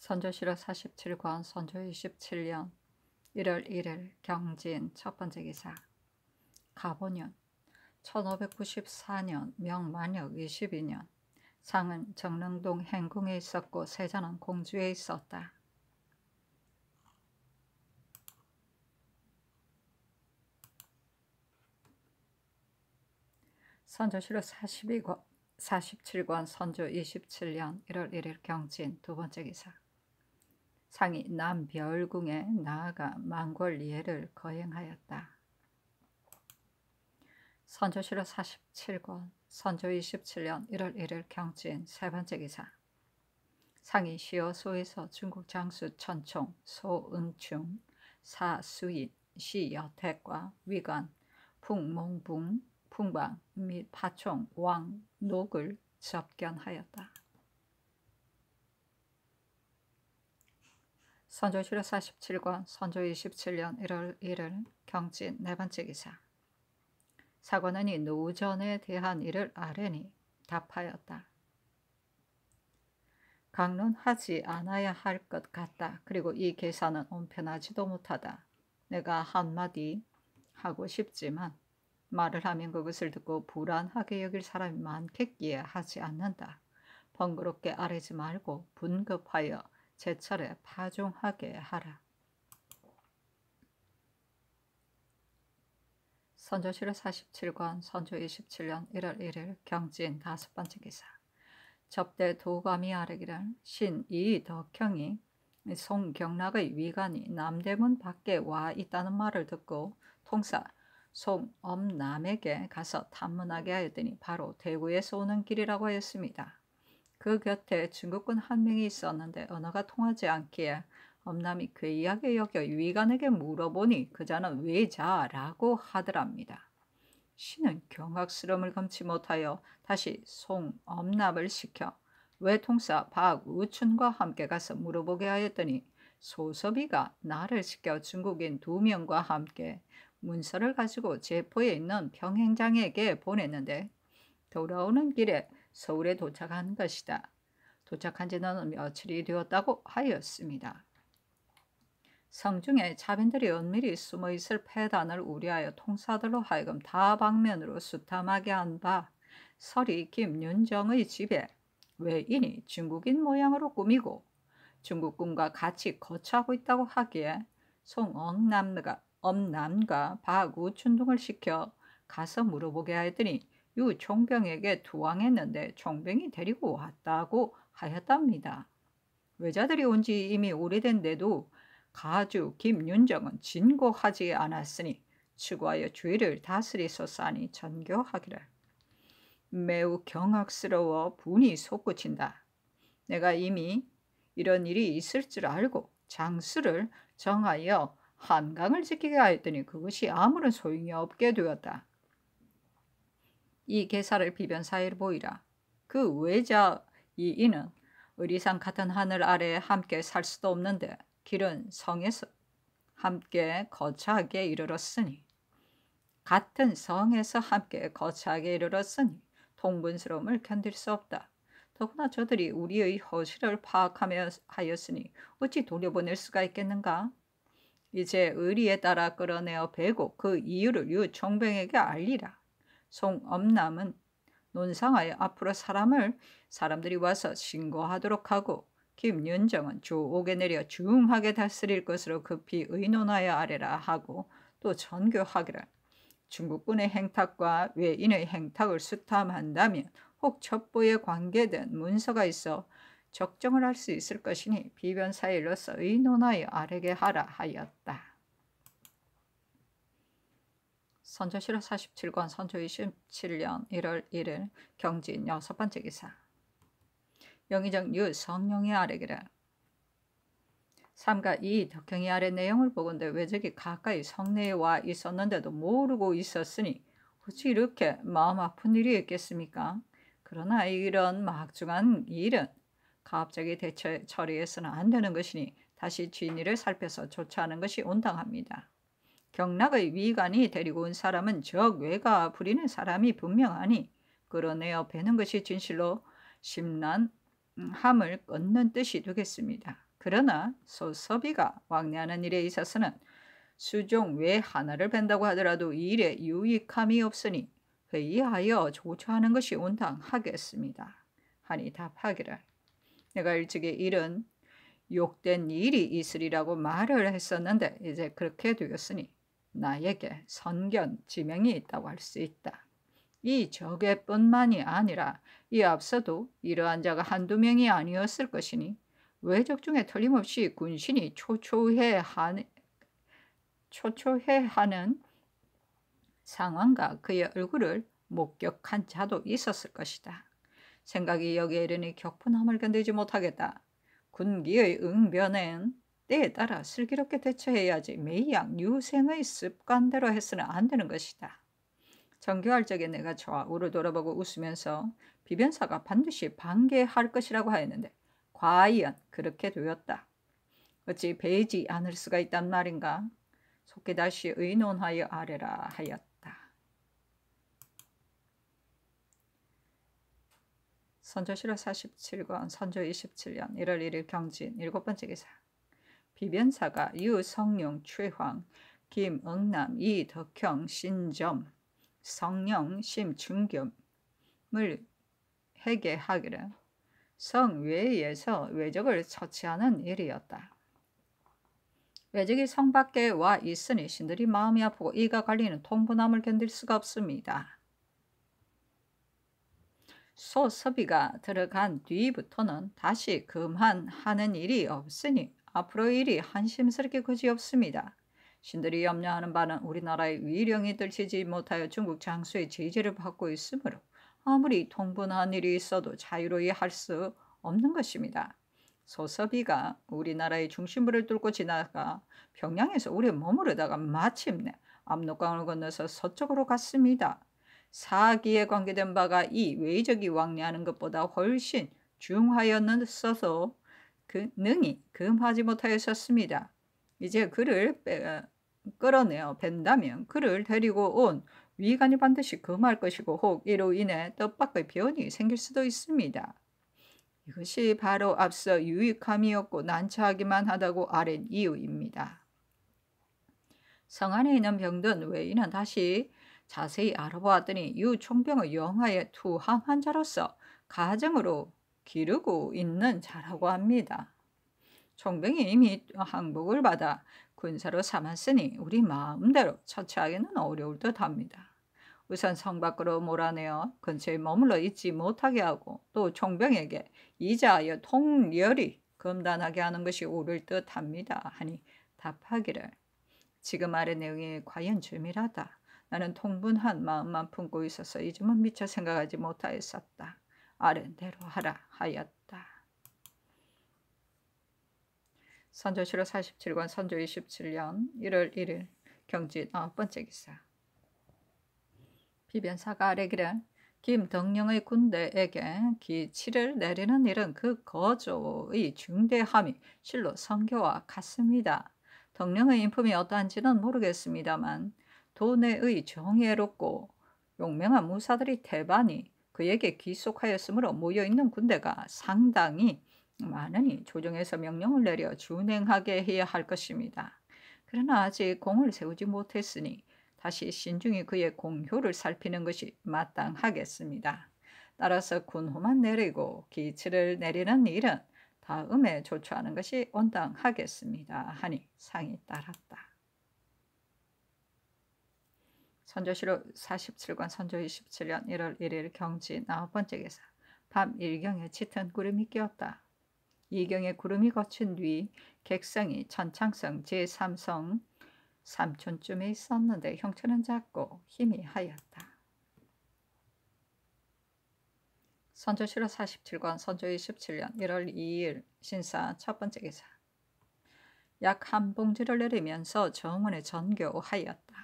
선조실록 47권 선조 27년 1월 1일 경진 첫 번째 기사. 가보년 1594년 명만역 22년 상은 정릉동 행궁에 있었고 세자는 공주에 있었다. 선조실록 47권 선조 27년 1월 1일 경진 두 번째 기사. 상이 남별궁에 나아가 망골예를 거행하였다. 선조실록 47권 선조 27년 1월 1일 경진 세 번째 기사. 상이 시어소에서 중국 장수 천총, 소응충, 사수인, 시여택과 위관, 풍몽붕, 풍방 및 파총, 왕, 녹을 접견하였다. 선조실록 47권 선조 27년 1월 1일 경진 네 번째 기사. 사관은 이 노전에 대한 일을 아뢰니 답하였다. 강론하지 않아야 할 것 같다. 그리고 이 계사는 온편하지도 못하다. 내가 한마디 하고 싶지만 말을 하면 그것을 듣고 불안하게 여길 사람이 많겠기에 하지 않는다. 번거롭게 아뢰지 말고 분급하여 제철에 파종하게 하라. 선조실록 47권 선조 27년 1월 1일 경진 다섯 번째 기사. 접대 도감이 아뢰기를 신이 덕형이 송경락의 위관이 남대문 밖에 와 있다는 말을 듣고 통사 송엄남에게 가서 탐문하게 하였더니 바로 대구에서 오는 길이라고 하였습니다. 그 곁에 중국군 한 명이 있었는데 언어가 통하지 않기에 엄남이 괴이하게 여겨 위관에게 물어보니 그자는 외자라고 하더랍니다. 신은 경악스러움을 금치 못하여 다시 송엄남을 시켜 외통사 박우춘과 함께 가서 물어보게 하였더니 소섭이가 나를 시켜 중국인 2명과 함께 문서를 가지고 제포에 있는 평행장에게 보냈는데 돌아오는 길에 서울에 도착한 것이다. 도착한 지는 며칠이 되었다고 하였습니다. 성중에 자빈들이 은밀히 숨어있을 패단을 우려하여 통사들로 하여금 다방면으로 수탐하게 한 바 설이 김윤정의 집에 외인이 중국인 모양으로 꾸미고 중국군과 같이 거처하고 있다고 하기에 송엄남과 박우춘 등을 시켜 가서 물어보게 하였더니 유 총병에게 투항했는데 총병이 데리고 왔다고 하였답니다. 외자들이 온 지 이미 오래된데도 가주 김윤정은 진고하지 않았으니 추구하여 주의를 다스리소사니 전교하기를. 매우 경악스러워 분이 솟구친다. 내가 이미 이런 일이 있을 줄 알고 장수를 정하여 한강을 지키게 하였더니 그것이 아무런 소용이 없게 되었다. 이 계사를 비변사에 보이라. 그 외자 이인은 의리상 같은 하늘 아래 함께 살 수도 없는데 길은 성에서 함께 거처하게 이르렀으니 같은 성에서 함께 거처하게 이르렀으니 통분스러움을 견딜 수 없다. 더구나 저들이 우리의 허실을 파악하며 하였으니 어찌 돌려보낼 수가 있겠는가? 이제 의리에 따라 끌어내어 베고 그 이유를 유 총병에게 알리라. 송엄남은 논상하여 앞으로 사람들이 와서 신고하도록 하고 김윤정은 주옥에 내려 중하게 다스릴 것으로 급히 의논하여 아래라 하고 또 전교하기를. 중국군의 행탁과 외인의 행탁을 수탐한다면 혹 첩보에 관계된 문서가 있어 적정을 할 수 있을 것이니 비변사일로서 의논하여 아뢰게 하라 하였다. 선조실록 47권 선조 27년 1월 1일 경진 여섯 번째 기사. 영의정 유성룡이 아뢰기를 삼가 이 덕형이 아래 내용을 보건대 외적이 가까이 성내에 와 있었는데도 모르고 있었으니 어찌 이렇게 마음 아픈 일이 있겠습니까? 그러나 이런 막중한 일은 갑자기 처리해서는 안 되는 것이니 다시 진위를 살펴서 조처하는 것이 온당합니다. 경락의 위관이 데리고 온 사람은 적 외가 부리는 사람이 분명하니 끌어내어 베는 것이 진실로 심란 함을 끊는 뜻이 되겠습니다. 그러나 소섭이가 왕래하는 일에 있어서는 수종 외 하나를 벤다고 하더라도 이 일에 유익함이 없으니 회의하여 조처하는 것이 온당하겠습니다. 하니 답하기를 내가 일찍이 이런 욕된 일이 있으리라고 말을 했었는데 이제 그렇게 되었으니 나에게 선견 지명이 있다고 할 수 있다. 이 적외뿐만이 아니라 이 앞서도 이러한 자가 한두 명이 아니었을 것이니 외적 중에 틀림없이 군신이 초초해하는 상황과 그의 얼굴을 목격한 자도 있었을 것이다. 생각이 여기에 이르니 격분함을 견디지 못하겠다. 군기의 응변엔 때에 따라 슬기롭게 대처해야지 매양 유생의 습관대로 해서는 안 되는 것이다. 정교할 적에 내가 좌우를 돌아보고 웃으면서 비변사가 반드시 반개할 것이라고 하였는데 과연 그렇게 되었다. 어찌 배지 않을 수가 있단 말인가? 속히 다시 의논하여 아뢰라 하였다. 선조실록 47권 선조 27년 1월 1일 경진 7번째 기사. 비변사가 유성룡, 최황, 김응남, 이덕형, 신점, 성령, 심중겸을 회개하기를 성외에서 외적을 처치하는 일이었다. 외적이 성 밖에 와 있으니 신들이 마음이 아프고 이가 갈리는 통분함을 견딜 수가 없습니다. 소섭이가 들어간 뒤부터는 다시 금한하는 일이 없으니 앞으로 일이 한심스럽게 그지없습니다. 신들이 염려하는 바는 우리나라의 위령이 들치지 못하여 중국 장수의 제재를 받고 있으므로 아무리 통분한 일이 있어도 자유로이 할 수 없는 것입니다. 소섭이가 우리나라의 중심부를 뚫고 지나가 평양에서 오래 머무르다가 마침내 압록강을 건너서 서쪽으로 갔습니다. 사기에 관계된 바가 이 외적이 왕래하는 것보다 훨씬 중하였어서 그 능히 금하지 못하였었습니다. 이제 그를 끌어내어 벤다면 그를 데리고 온 위관이 반드시 금할 것이고 혹 이로 인해 뜻밖의 변이 생길 수도 있습니다. 이것이 바로 앞서 유익함이었고 난처하기만 하다고 아랜 이유입니다. 성 안에 있는 병든 외인은 다시 자세히 알아보았더니 유총병의 영하에 투항한 자로서 가정으로 기르고 있는 자라고 합니다. 총병이 이미 항복을 받아 군사로 삼았으니 우리 마음대로 처치하기는 어려울 듯합니다. 우선 성 밖으로 몰아내어 근처에 머물러 있지 못하게 하고 또 총병에게 이자하여 통렬히 검단하게 하는 것이 옳을 듯합니다. 하니 답하기를 지금 아래 내용이 과연 절밀하다. 나는 통분한 마음만 품고 있어서 이 점은 미처 생각하지 못하였었다. 아랜대로 하라 하였다. 선조실록 47권 선조 27년 1월 1일 경진 9번째 기사. 비변사가 아뢰기를 김덕령의 군대에게 기치를 내리는 일은 그 거조의 중대함이 실로 성교와 같습니다. 덕령의 인품이 어떠한지는 모르겠습니다만 도내의 정예롭고 용맹한 무사들이 대반이 그에게 귀속하였으므로 모여있는 군대가 상당히 많으니 조정에서 명령을 내려 준행하게 해야 할 것입니다. 그러나 아직 공을 세우지 못했으니 다시 신중히 그의 공효를 살피는 것이 마땅하겠습니다. 따라서 군호만 내리고 기치를 내리는 일은 다음에 조처하는 것이 온당하겠습니다. 하니 상이 따랐다. 선조실록 47권 선조 27년 1월 1일 경진 9번째 기사. 밤 1경에 짙은 구름이 끼었다. 2경에 구름이 거친 뒤 객성이 천창성 제3성 삼촌쯤에 있었는데 형체는 작고 희미하였다. 선조실록 47권 선조 27년 1월 2일 신사 첫번째 기사. 약 한 봉지를 내리면서 정원에 전교하였다.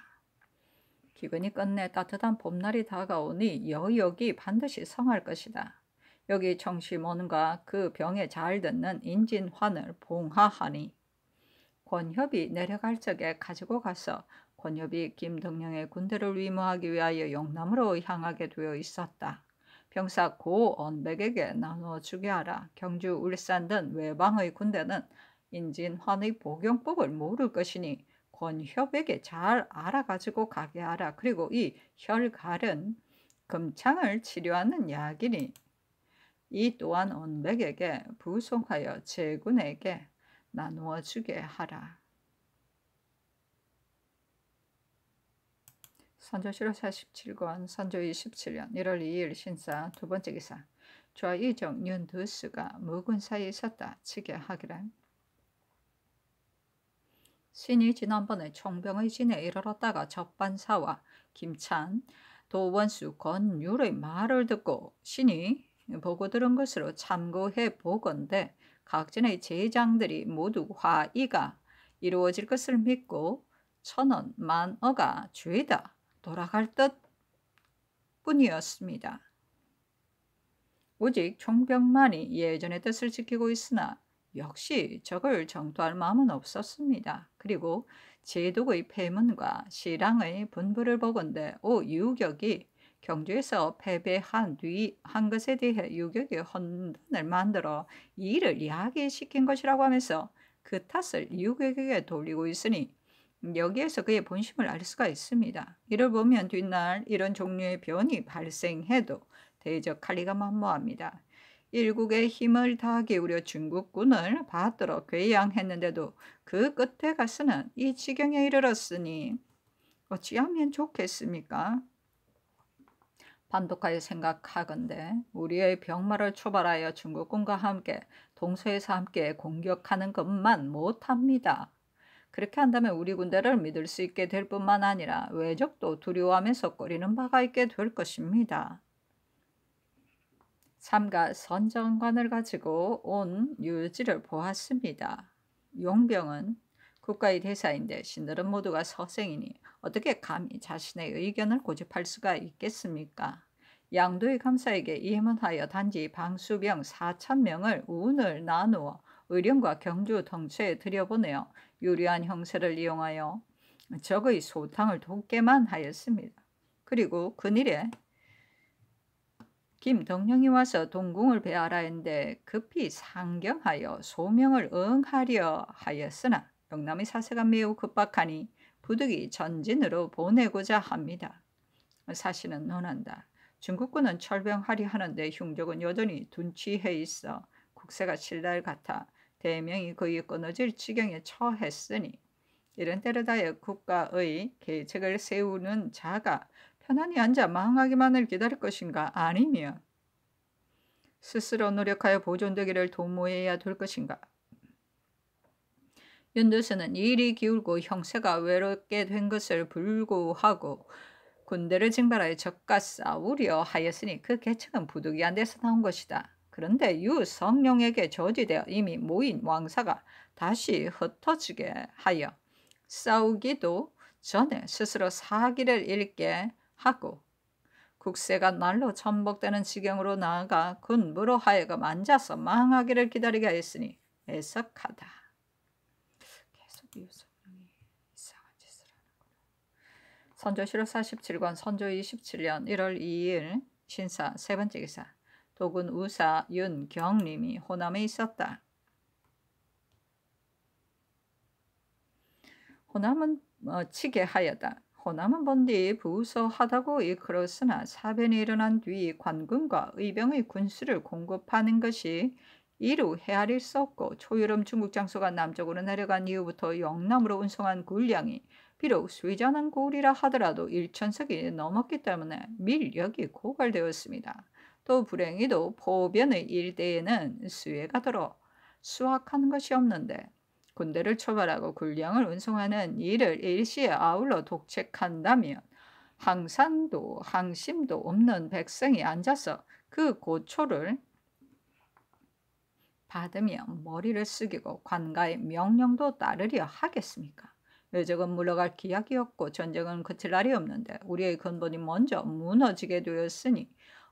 기근이 끝내 따뜻한 봄날이 다가오니 여역이 반드시 성할 것이다. 여기 정시몬과 그 병에 잘 듣는 인진환을 봉하하니 권협이 내려갈 적에 가지고 가서 권협이 김덕령의 군대를 위무하기 위하여 영남으로 향하게 되어 있었다. 병사 고언백에게 나누어 주게 하라. 경주, 울산 등 외방의 군대는 인진환의 복용법을 모를 것이니 권협에게 잘 알아가지고 가게 하라. 그리고 이 혈갈은 금창을 치료하는 약이니 이 또한 언백에게 부송하여 제군에게 나누어 주게 하라. 선조실록 47권 선조 27년 1월 2일 신사 두 번째 기사. 좌이정 윤두수가 묵은 사이에 있었다 치게 하기를. 신이 지난번에 총병의 진에 이르렀다가 적반사와 김찬, 도원수, 권율의 말을 듣고 신이 보고 들은 것으로 참고해 보건대 각진의 제장들이 모두 화의가 이루어질 것을 믿고 천원 만어가 죄다 돌아갈 듯 뿐이었습니다. 오직 총병만이 예전의 뜻을 지키고 있으나 역시 적을 정토할 마음은 없었습니다. 그리고 제독의 폐문과 시랑의 분부를 보건대 오 유격이 경주에서 패배한 뒤 한 것에 대해 유격이 혼돈을 만들어 이 일을 야기시킨 것이라고 하면서 그 탓을 유격에게 돌리고 있으니 여기에서 그의 본심을 알 수가 있습니다. 이를 보면 뒷날 이런 종류의 변이 발생해도 대적할 리가 만무합니다. 일국의 힘을 다 기울여 중국군을 받들어 괴양했는데도 그 끝에 가서는 이 지경에 이르렀으니 어찌하면 좋겠습니까? 반독하여 생각하건대 우리의 병마를 초발하여 중국군과 함께 동서에서 함께 공격하는 것만 못합니다. 그렇게 한다면 우리 군대를 믿을 수 있게 될 뿐만 아니라 외적도 두려워하면서 꺼리는 바가 있게 될 것입니다. 삼가 선정관을 가지고 온 율지를 보았습니다. 용병은 국가의 대사인데 신들은 모두가 서생이니 어떻게 감히 자신의 의견을 고집할 수가 있겠습니까? 양도의 감사에게 이문하여 단지 방수병 4,000명을 운을 나누어 의령과 경주 덩처에 들여보내어 유리한 형세를 이용하여 적의 소탕을 돕게만 하였습니다. 그리고 그일에 김덕령이 와서 동궁을 배하라 했는데 급히 상경하여 소명을 응하려 하였으나 영남의 사세가 매우 급박하니 부득이 전진으로 보내고자 합니다. 사실은 논한다. 중국군은 철병하려 하는데 흉족은 여전히 둔치해 있어 국세가 신랄 같아 대명이 거의 끊어질 지경에 처했으니 이런 때를 다해 국가의 계책을 세우는 자가 편안히 앉아 망하기만을 기다릴 것인가 아니면 스스로 노력하여 보존되기를 도모해야 될 것인가. 윤두수는 일이 기울고 형세가 외롭게 된 것을 불구하고 군대를 징발하여 적과 싸우려 하였으니 그 계책은 부득이한 데서 나온 것이다. 그런데 유성룡에게 저지되어 이미 모인 왕사가 다시 흩어지게 하여 싸우기도 전에 스스로 사기를 잃게 하고 국세가 날로 전복되는 지경으로 나아가 군부로 하여금 앉아서 망하기를 기다리게 하였으니 애석하다. 계속 유성룡이 이상한 짓을 하는구나. 선조실록 47권 선조 27년 1월 2일 신사 세 번째 기사. 도군 우사 윤경림이 호남에 있었다. 호남은 치게 하여다. 호남은 본디 부소하다고 일컬었으나 사변이 일어난 뒤 관군과 의병의 군수를 공급하는 것이 이루 헤아릴 수 없고 초유름 중국 장수가 남쪽으로 내려간 이후부터 영남으로 운송한 군량이 비록 수의자는 고울이라 하더라도 1,000석이 넘었기 때문에 밀력이 고갈되었습니다. 또 불행히도 포변의 일대에는 수해가 들어 수확하는 것이 없는데 군대를 초발하고 군량을 운송하는 일을 일시에 아울러 독책한다면 항산도 항심도 없는 백성이 앉아서 그 고초를 받으며 머리를 숙이고 관가의 명령도 따르려 하겠습니까? 외적은 물러갈 기약이 없고 전쟁은 그칠 날이 없는데 우리의 근본이 먼저 무너지게 되었으니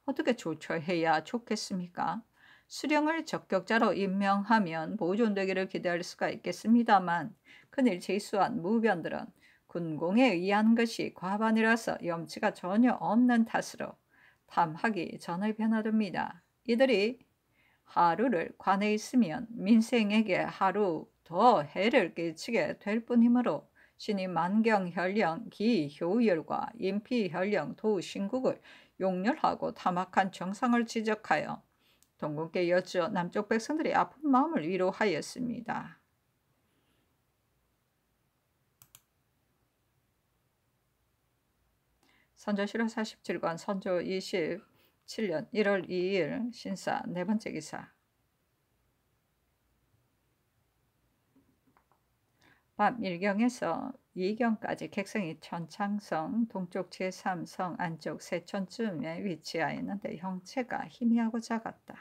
어떻게 조처해야 좋겠습니까? 수령을 적격자로 임명하면 보존되기를 기대할 수가 있겠습니다만 그늘 제수한 무변들은 군공에 의한 것이 과반이라서 염치가 전혀 없는 탓으로 탐하기 전을 변화됩니다. 이들이 하루를 관에 있으면 민생에게 하루 더 해를 끼치게 될 뿐이므로 신이 만경혈령, 기효율과 인피혈령, 도신국을 용렬하고 탐악한 정상을 지적하여 동군께 여쭈어 남쪽 백성들의 아픈 마음을 위로하였습니다. 선조실록 47권 선조 27년 1월 2일 신사 네 번째 기사. 밤 1경에서 2경까지 객성이 천창성 동쪽 제3성 안쪽 세천쯤에 위치하였는데 형체가 희미하고 작았다.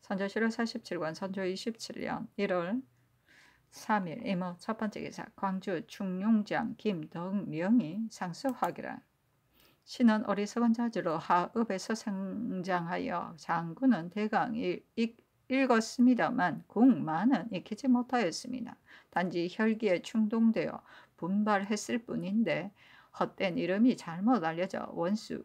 선조실록 47권 선조 27년 1월 3일 이모 첫 번째 기사. 광주 충룡장 김덕명이 상수하기라. 신은 어리석은 자주로 하읍에서 성장하여 장군은 대강 읽었습니다만 궁만은 익히지 못하였습니다. 단지 혈기에 충동되어 분발했을 뿐인데 헛된 이름이 잘못 알려져 원수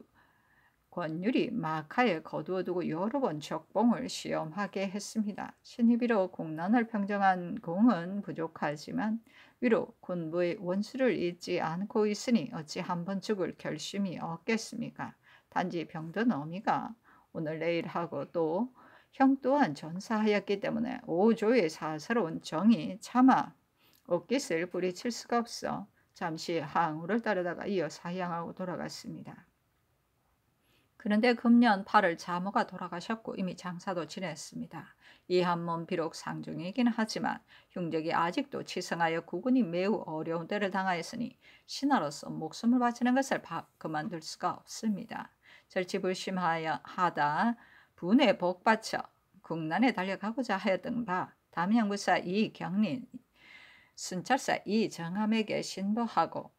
권율이 마카에 거두어두고 여러 번 적봉을 시험하게 했습니다. 신이 비록 공난을 평정한 공은 부족하지만 위로 군부의 원수를 잊지 않고 있으니 어찌 한번 죽을 결심이 없겠습니까? 단지 병든 어미가 오늘 내일 하고 또 형 또한 전사하였기 때문에 오조의 사사로운 정이 차마 옷깃을 부리칠 수가 없어 잠시 항우를 따르다가 이어 사양하고 돌아갔습니다. 그런데 금년 8월 자모가 돌아가셨고 이미 장사도 지냈습니다. 이 한몸 비록 상중이긴 하지만 흉적이 아직도 치성하여 구군이 매우 어려운 때를 당하였으니 신하로서 목숨을 바치는 것을 그만둘 수가 없습니다. 절치불심하다 분에 복받쳐 국난에 달려가고자 하였던 바 담양부사 이경린, 순찰사 이정함에게 신보하고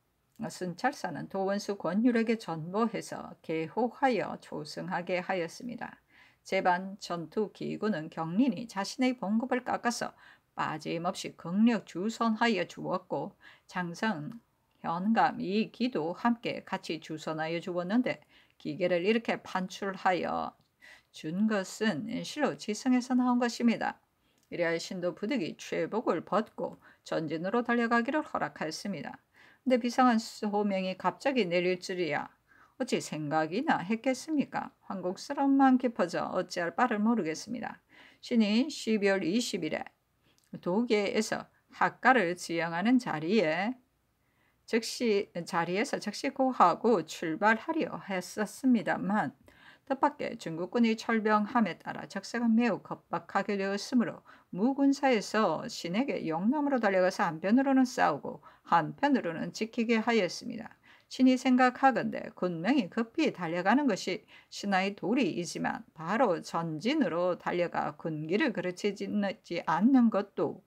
순찰사는 도원수 권율에게 전보해서 개호하여 조승하게 하였습니다. 제반 전투기구는 경린이 자신의 봉급을 깎아서 빠짐없이 극력 주선하여 주었고 장성, 현감, 이기도 함께 같이 주선하여 주었는데 기계를 이렇게 판출하여 준 것은 실로 지성에서 나온 것입니다. 이래야 신도 부득이 최복을 벗고 전진으로 달려가기를 허락하였습니다. 근데 비상한 소명이 갑자기 내릴 줄이야 어찌 생각이나 했겠습니까? 황곡스러움만 깊어져 어찌할 바를 모르겠습니다. 신이 12월 20일에 도계에서 학가를 지향하는 자리에서 즉시 고하고 출발하려 했었습니다만 뜻밖의 중국군이 철병함에 따라 적세가 매우 급박하게 되었으므로 무군사에서 신에게 영남으로 달려가서 한편으로는 싸우고 한편으로는 지키게 하였습니다. 신이 생각하건대 군명이 급히 달려가는 것이 신하의 도리이지만 바로 전진으로 달려가 군기를 그르치지 않는 것도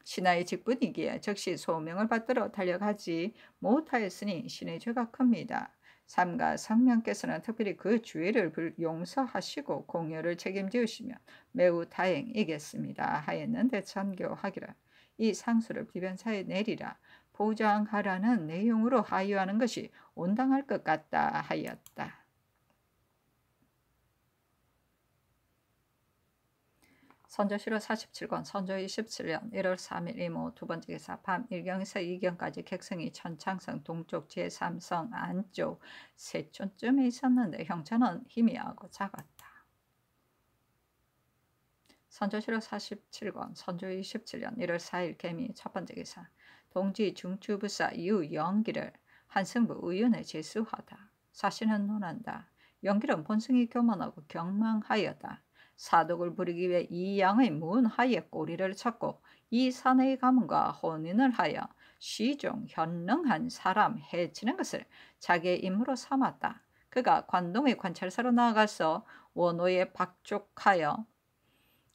신하의 직분이기에 즉시 소명을 받들어 달려가지 못하였으니 신의 죄가 큽니다. 삼가 성명께서는 특별히 그 죄를 용서하시고 공여를 책임지으시며 매우 다행이겠습니다 하였는데 전교하기를 이 상수를 비변사에 내리라 보장하라는 내용으로 하유하는 것이 온당할 것 같다 하였다. 선조실록 47권 선조 27년 1월 3일 이모 두 번째 기사. 밤 1경에서 2경까지 객성이 천창성 동쪽 제3성 안쪽 세촌쯤에 있었는데 형체는 희미하고 작았다. 선조실록 47권 선조 27년 1월 4일 개미 첫 번째 기사. 동지 중추부사 유영기를 한승부 의원에 제수하다. 사신은 논한다. 영길은 본성이 교만하고 경망하였다. 사독을 부리기 위해 이 양의 문하에 꼬리를 쳤고 이 사내의 가문과 혼인을 하여 시종 현능한 사람 해치는 것을 자기의 임무로 삼았다. 그가 관동의 관찰사로 나아가서 원호에 박족하여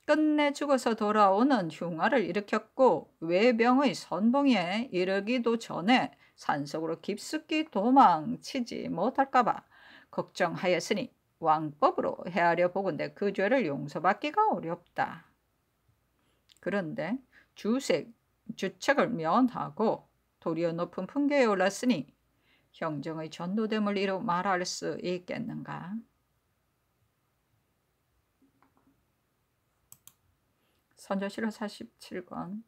끝내 죽어서 돌아오는 흉화를 일으켰고 외병의 선봉에 이르기도 전에 산속으로 깊숙이 도망치지 못할까봐 걱정하였으니 왕법으로 헤아려 보건대 그 죄를 용서받기가 어렵다. 그런데 주책을 면하고 도리어 높은 품계에 올랐으니 형정의 전도됨을 이루 말할 수 있겠는가? 선조실록 47권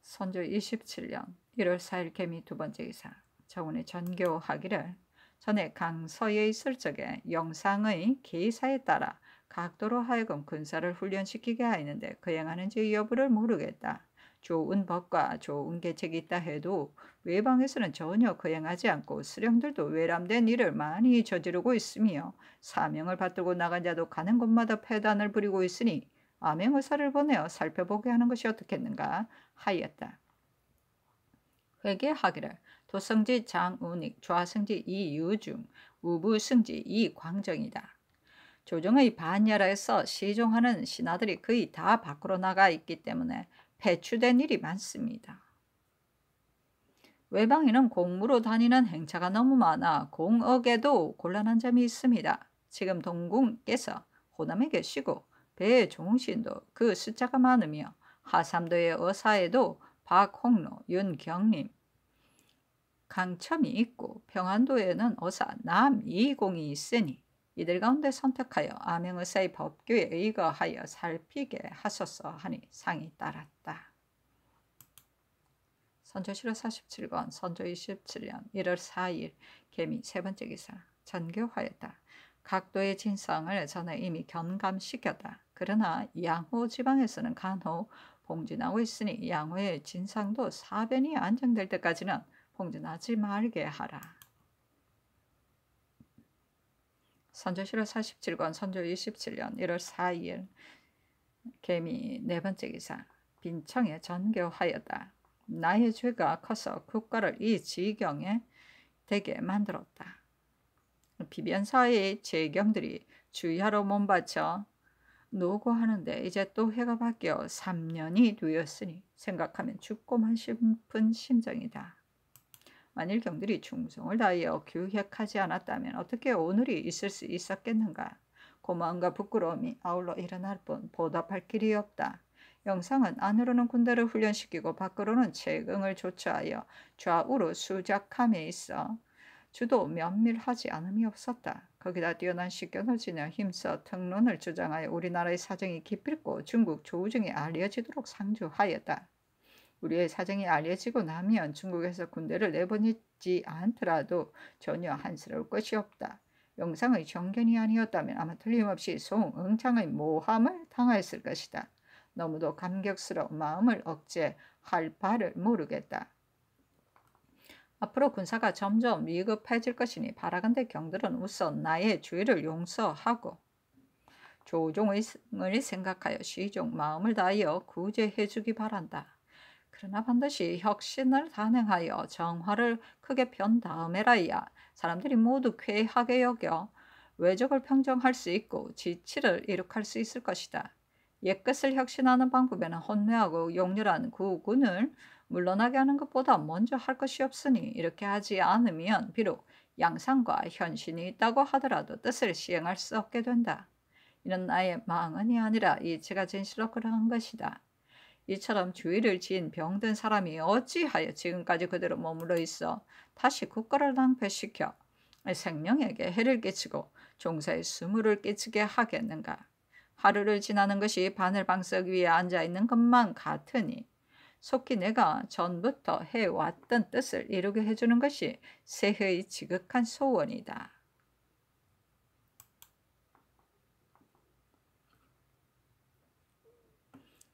선조 27년 1월 4일 개미 두 번째 기사. 정운이 전교하기를 전에 강서에 있을 적에 영상의 계사에 따라 각도로 하여금 군사를 훈련시키게 하였는데 거행하는지 여부를 모르겠다. 좋은 법과 좋은 계책이 있다 해도 외방에서는 전혀 거행하지 않고 수령들도 외람된 일을 많이 저지르고 있으며 사명을 받들고 나간 자도 가는 곳마다 폐단을 부리고 있으니 암행의사를 보내어 살펴보게 하는 것이 어떻겠는가 하였다. 회계하기를 도성지 장운익, 좌성지 이유중, 우부승지 이광정이다. 조정의 반열에서 시종하는 신하들이 거의 다 밖으로 나가 있기 때문에 배출된 일이 많습니다. 외방에는 공무로 다니는 행차가 너무 많아 공억에도 곤란한 점이 있습니다. 지금 동궁께서 호남에 계시고 배종신도 그 숫자가 많으며 하삼도의 어사에도 박홍로, 윤경림, 강첨이 있고 평안도에는 어사 남이공이 있으니 이들 가운데 선택하여 암행의사의 법규에 의거하여 살피게 하소서 하니 상이 따랐다. 선조실록 47권 선조 27년 1월 4일 개미 세 번째 기사. 전교하였다. 각도의 진상을 전에 이미 경감시켰다. 그러나 양호 지방에서는 간혹 봉진하고 있으니 양호의 진상도 사변이 안정될 때까지는 봉진하지 말게 하라. 선조실록 47권 선조 27년 1월 4일 개미 네 번째 기사. 빈청에 전교하였다. 나의 죄가 커서 국가를 이 지경에 되게 만들었다. 비변사의 재경들이 주의하러 몸바쳐 노고하는데 이제 또 해가 바뀌어 3년이 되었으니 생각하면 죽고만 싶은 심정이다. 만일 경들이 충성을 다하여 규획하지 않았다면 어떻게 오늘이 있을 수 있었겠는가? 고마움과 부끄러움이 아울러 일어날 뿐 보답할 길이 없다. 영상은 안으로는 군대를 훈련시키고 밖으로는 채경을 조처하여 좌우로 수작함에 있어 주도 면밀하지 않음이 없었다. 거기다 뛰어난 식견을 지녀 힘써 특론을 주장하여 우리나라의 사정이 기필코 중국 조정에 알려지도록 상주하였다. 우리의 사정이 알려지고 나면 중국에서 군대를 내보내지 않더라도 전혀 한스러울 것이 없다. 영상의 정견이 아니었다면 아마 틀림없이 송응창의 모함을 당하였을 것이다. 너무도 감격스러워 마음을 억제할 바를 모르겠다. 앞으로 군사가 점점 위급해질 것이니 바라건대 경들은 우선 나의 죄를 용서하고 조종을 생각하여 시종 마음을 다하여 구제해 주기 바란다. 그러나 반드시 혁신을 단행하여 정화를 크게 편 다음에라야 사람들이 모두 쾌하게 여겨 외적을 평정할 수 있고 지치를 이룩할 수 있을 것이다. 옛것을 혁신하는 방법에는 혼매하고 용렬한 구군을 물러나게 하는 것보다 먼저 할 것이 없으니 이렇게 하지 않으면 비록 양상과 현신이 있다고 하더라도 뜻을 시행할 수 없게 된다. 이는 나의 망언이 아니라 이치가 진실로 그러한 것이다. 이처럼 주의를 지은 병든 사람이 어찌하여 지금까지 그대로 머물러 있어 다시 국가를 낭패시켜 생명에게 해를 끼치고 종사에 수모를 끼치게 하겠는가. 하루를 지나는 것이 바늘방석 위에 앉아있는 것만 같으니 속히 내가 전부터 해왔던 뜻을 이루게 해주는 것이 새해의 지극한 소원이다.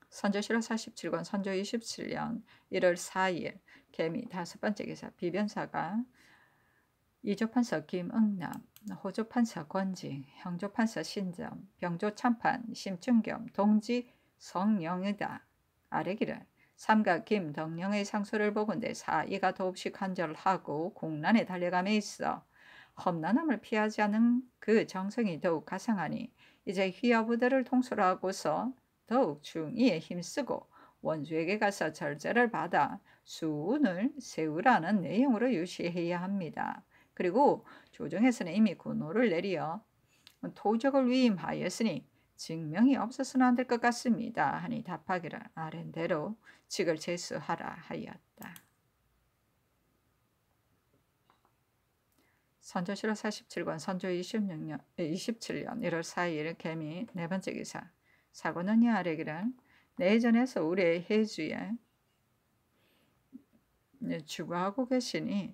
선조실록 47권 선조 27년 1월 4일 개미 다섯 번째 기사. 비변사가 이조판서 김응남, 호조판서 권징, 형조판서 신점, 병조참판 심춘겸, 동지 성영이다. 아래기를 삼가 김덕령의 상소를 보건대 사이가 더없이 간절하고 공란에 달려감에 있어 험난함을 피하지 않는 그 정성이 더욱 가상하니 이제 휘하부대를 통솔하고서 더욱 중의에 힘쓰고 원주에게 가서 절제를 받아 수운을 세우라는 내용으로 유시해야 합니다. 그리고 조정에서는 이미 군호를 내리어 토적을 위임하였으니 증명이 없어서는 안 될 것 같습니다. 하니 답하기를 아랜대로 직을 제수하라 하였다. 선조실록 47권 선조 27년 1월 4일 개미 네 번째 기사. 사고는 이 아래기를 내전에서 우리의 해주에 주거하고 계시니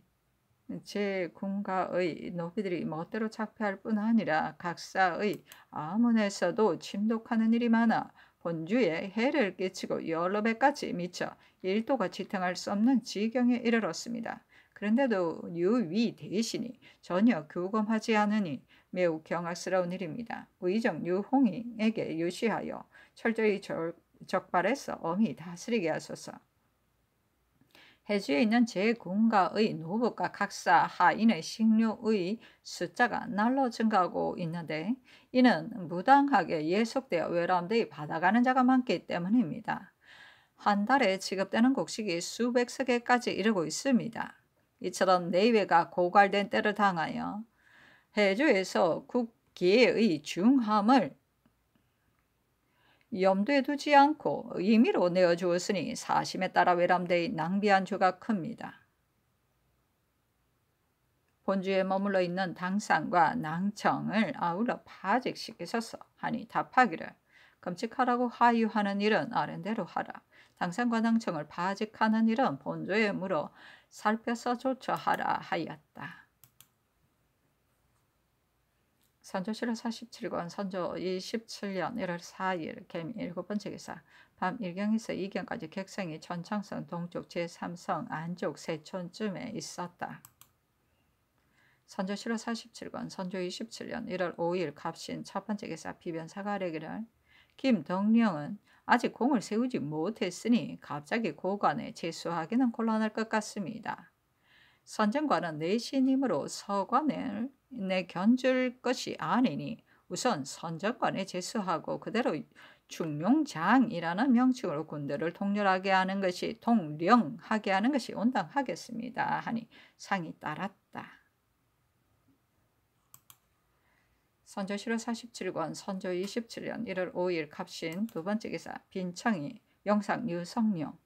제 군가의 노비들이 멋대로 착폐할 뿐 아니라 각사의 아문에서도 침독하는 일이 많아 본주에 해를 끼치고 여러 배까지 미쳐 일도가 지탱할 수 없는 지경에 이르렀습니다. 그런데도 유위 대신이 전혀 교검하지 않으니 매우 경악스러운 일입니다. 의정 유홍이에게 유시하여 철저히 적발해서 엄히 다스리게 하소서. 해주에 있는 제 군가의 노부가 각사 하인의 식료의 숫자가 날로 증가하고 있는데 이는 무당하게 예속되어 외람되이 받아가는 자가 많기 때문입니다. 한 달에 지급되는 곡식이 수백 서개까지 이르고 있습니다. 이처럼 내외가 고갈된 때를 당하여 해주에서 국기의 중함을 염두에 두지 않고 임의로 내어주었으니 사심에 따라 외람되이 낭비한 죄가 큽니다. 본주에 머물러 있는 당상과 낭청을 아울러 파직시키소서 하니 답하기를 금칙하라고 하유하는 일은 아랜대로 하라. 당상과 낭청을 파직하는 일은 본주에 물어 살펴서 조처하라 하였다. 선조실록 47권 선조 27년 1월 4일 개미 7번째 기사. 밤 1경에서 2경까지 객성이 천창성 동쪽 제3성 안쪽 세촌쯤에 있었다. 선조실록 47권 선조 27년 1월 5일 갑신 첫 번째 기사. 비변사가 아뢰기를 김덕령은 아직 공을 세우지 못했으니 갑자기 고관에 제수하기는 곤란할 것 같습니다. 선정관은 내신임으로 서관을 내견줄 것이 아니니 우선 선정관에 제수하고 그대로 중용장이라는 명칭으로 군대를 통렬하게 하는 것이 통령하게 하는 것이 온당하겠습니다 하니 상이 따랐다. 선조실록 47권 선조 27년 1월 5일 갑신 두 번째 기사. 빈청이 영상 유성룡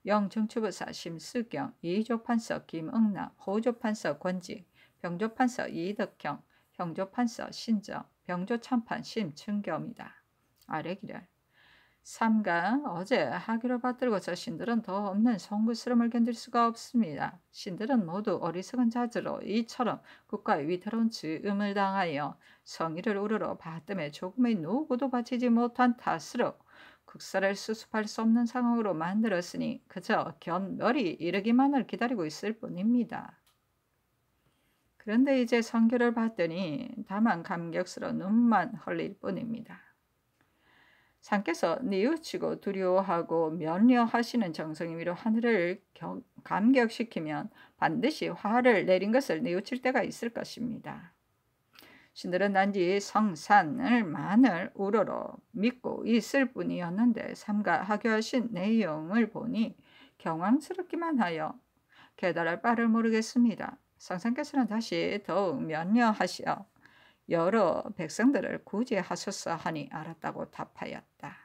영정추부사 심수경 이조판서 김응남 호조판서 권직 병조판서 이덕형 형조판서 신정 병조참판 심춘겸이다. 아뢰기를 삼가 어제 하기를 받들고서 신들은 더 없는 송구스름을 견딜 수가 없습니다. 신들은 모두 어리석은 자들로 이처럼 국가의 위태로운 즈음을 당하여 성의를 우러러 받음에 조금의 노고도 바치지 못한 탓으로 국사를 수습할 수 없는 상황으로 만들었으니 그저 견멸이 이르기만을 기다리고 있을 뿐입니다. 그런데 이제 선교를 봤더니 다만 감격스러운 눈만 흘릴 뿐입니다. 상께서 뉘우치고 두려워하고 면려하시는 정성의 위로 하늘을 감격시키면 반드시 화를 내린 것을 뉘우칠 때가 있을 것입니다. 신들은 단지 성산을만을 우러러 믿고 있을 뿐이었는데 삼가 하교하신 내용을 보니 경황스럽기만 하여 깨달을 바를 모르겠습니다. 성상께서는 다시 더욱 면려하시어 여러 백성들을 구제하소서 하니 알았다고 답하였다.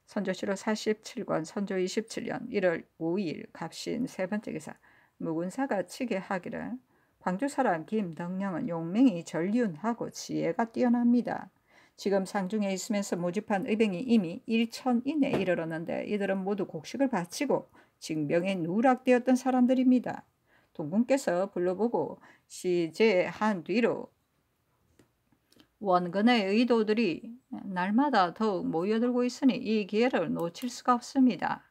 선조실록 47권 선조 27년 1월 5일 갑신 세 번째 기사. 무군사가 치게 하기를 광주 사람 김덕령은 용맹이 전륜하고 지혜가 뛰어납니다. 지금 상중에 있으면서 모집한 의병이 이미 1천 이내에 이르렀는데 이들은 모두 곡식을 바치고 징병에 누락되었던 사람들입니다. 동군께서 불러보고 시제한 뒤로 원근의 의도들이 날마다 더욱 모여들고 있으니 이 기회를 놓칠 수가 없습니다.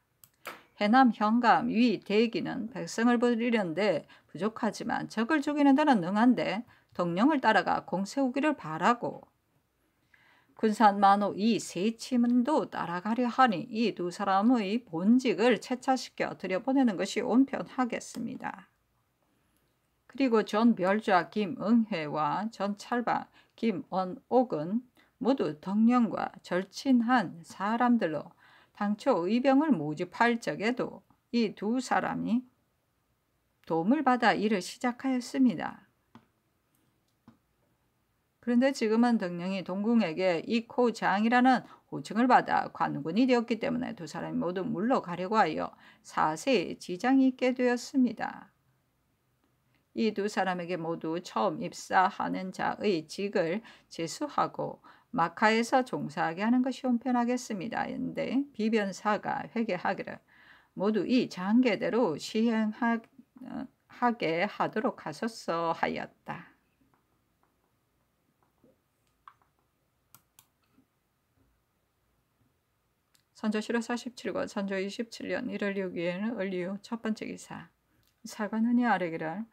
해남 현감 위 대기는 백성을 부리는데 부족하지만 적을 죽이는 데는 능한데 덕령을 따라가 공세우기를 바라고 군산 만호 이 세치문도 따라가려 하니 이 두 사람의 본직을 채차시켜 들여보내는 것이 온편하겠습니다. 그리고 전별좌 김응회와 전찰방 김언옥은 모두 덕령과 절친한 사람들로 당초 의병을 모집할 적에도 이 두 사람이 도움을 받아 일을 시작하였습니다. 그런데 지금은 등령이 동궁에게 이코장이라는 호칭을 받아 관군이 되었기 때문에 두 사람이 모두 물러가려고 하여 사세에 지장이 있게 되었습니다. 이 두 사람에게 모두 처음 입사하는 자의 직을 제수하고 마카에서 종사하게 하는 것이 온편하겠습니다. 근데 비변사가 회개하기를 모두 이 장계대로 시행하게 하도록 하소서 하였다. 선조실록 47권 선조 27년 1월 6일에는 을류 첫 번째 기사. 사관원이 아뢰기를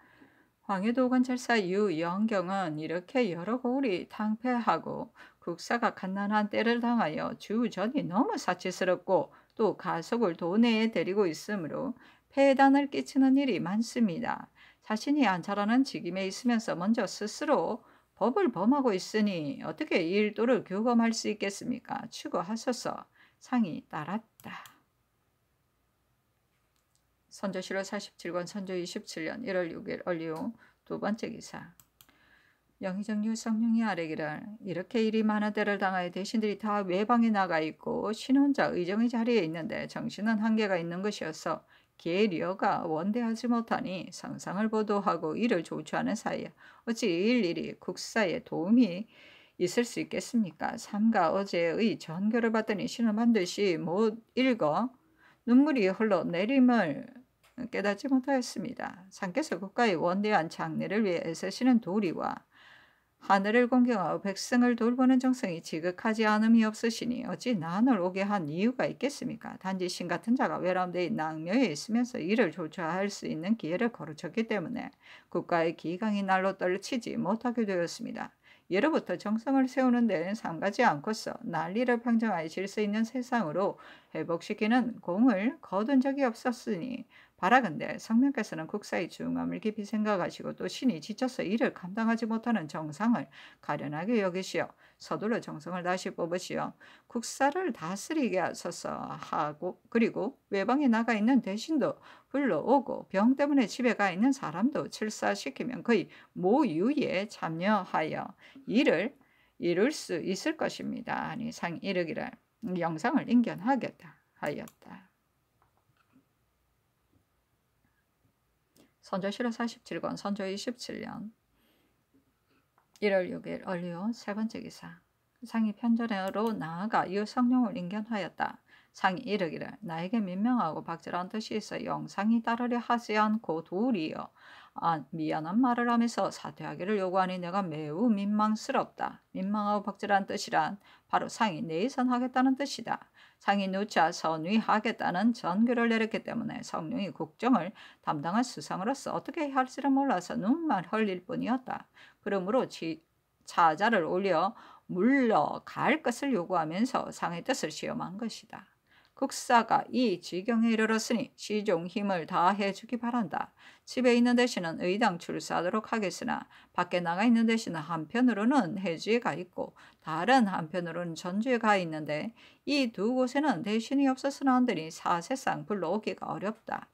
황해도관찰사 유영경은 이렇게 여러 고을이 탕폐하고 국사가 갓난한 때를 당하여 주전이 너무 사치스럽고 또 가속을 도내에 데리고 있으므로 폐단을 끼치는 일이 많습니다. 자신이 안차라는 직임에 있으면서 먼저 스스로 법을 범하고 있으니 어떻게 일도를 교검할 수 있겠습니까? 추구하소서. 상이 따랐다. 선조실록 47권 선조 27년 1월 6일 을류 두 번째 기사. 영의정류 성룡이 아뢰기를 이렇게 일이 많은 때를 당하여 대신들이 다 외방에 나가 있고 신혼자 의정의 자리에 있는데 정신은 한계가 있는 것이어서 계려가 원대하지 못하니 성상을 보도하고 이를 조추하는 사이에 어찌 일일이 국사에 도움이 있을 수 있겠습니까? 삼가 어제의 전교를 봤더니 신은 반드시 못 읽어 눈물이 흘러 내림을 깨닫지 못하였습니다. 상께서 국가의 원대한 장래를 위해 애쓰시는 도리와 하늘을 공경하고 백성을 돌보는 정성이 지극하지 않음이 없으시니 어찌 난을 오게 한 이유가 있겠습니까? 단지 신 같은 자가 외람되이 낭묘에 있으면서 이를 조처할 수 있는 기회를 거르쳤기 때문에 국가의 기강이 날로 떨치지 못하게 되었습니다. 예로부터 정성을 세우는 데는 삼가지 않고서 난리를 평정하여 질서 있는 세상으로 회복시키는 공을 거둔 적이 없었으니 바라건대 성명께서는 국사의 중함을 깊이 생각하시고 또 신이 지쳐서 이를 감당하지 못하는 정상을 가련하게 여기시어 서둘러 정성을 다시 뽑으시어 국사를 다스리게 하소서 하고 그리고 외방에 나가 있는 대신도 불러오고 병 때문에 집에 가 있는 사람도 출사시키면 그의 모유에 참여하여 이를 이룰 수 있을 것입니다. 아니 상 이르기를 영상을 인견하겠다 하였다. 선조실록 47권 선조 27년 1월 6일 을류 세 번째 기사. 상이 편전으로 나아가 유성룡을 인견하였다. 상이 이르기를 나에게 민명하고 박절한 뜻이 있어 영상이 따르려 하지 않고 도리어 미안한 말을 하면서 사퇴하기를 요구하니 내가 매우 민망스럽다. 민망하고 박절한 뜻이란 바로 상이 내선하겠다는 뜻이다. 상이 누차 선위하겠다는 전교를 내렸기 때문에 성룡이 국정을 담당한 수상으로서 어떻게 할지를 몰라서 눈만 흘릴 뿐이었다. 그러므로 차자를 올려 물러갈 것을 요구하면서 상의 뜻을 시험한 것이다. 국사가 이 지경에 이르렀으니 시종 힘을 다해 주기 바란다. 집에 있는 대신은 의당 출사하도록 하겠으나 밖에 나가 있는 대신은 한편으로는 해주에 가 있고 다른 한편으로는 전주에 가 있는데 이 두 곳에는 대신이 없어서는 안 되니 사세상 불러오기가 어렵다.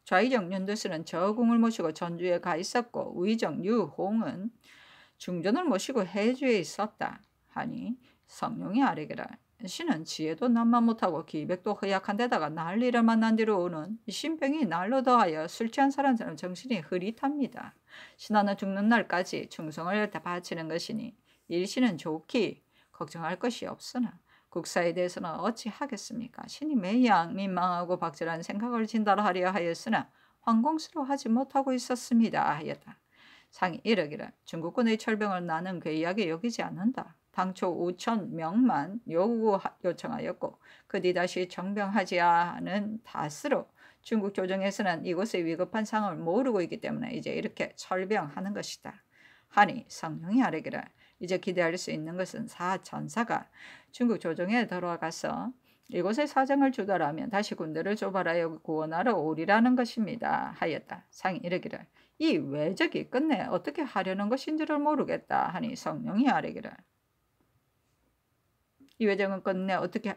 좌의정 윤두수는 저궁을 모시고 전주에 가 있었고 우의정 유홍은 중전을 모시고 해주에 있었다 하니 성룡이 아뢰기를 신은 지혜도 남만 못하고 기백도 허약한 데다가 난리를 만난 뒤로 오는 신병이 날로 더하여 술 취한 사람처럼 정신이 흐릿합니다. 신하는 죽는 날까지 충성을 바치는 것이니 일신은 좋기 걱정할 것이 없으나 국사에 대해서는 어찌 하겠습니까? 신이 매양 민망하고 박절한 생각을 진달하려 하였으나 황공스러워하지 못하고 있었습니다 하였다. 상이 이르기를 중국군의 철병을 나는 괴이하게 여기지 않는다. 당초 5,000명만 요청하였고 그 뒤 다시 정병하지 않은 탓으로 중국 조정에서는 이곳의 위급한 상황을 모르고 있기 때문에 이제 이렇게 철병하는 것이다. 하니 성룡이 아뢰기를 이제 기대할 수 있는 것은 사천사가 중국 조정에 들어가서 이곳의 사정을 주더라면 다시 군대를 조발하여 구원하러 오리라는 것입니다 하였다. 상이 이르기를 이 외적이 끝내 어떻게 하려는 것인지를 모르겠다 하니 성룡이 아뢰기를 이 외적은 끝내 어떻게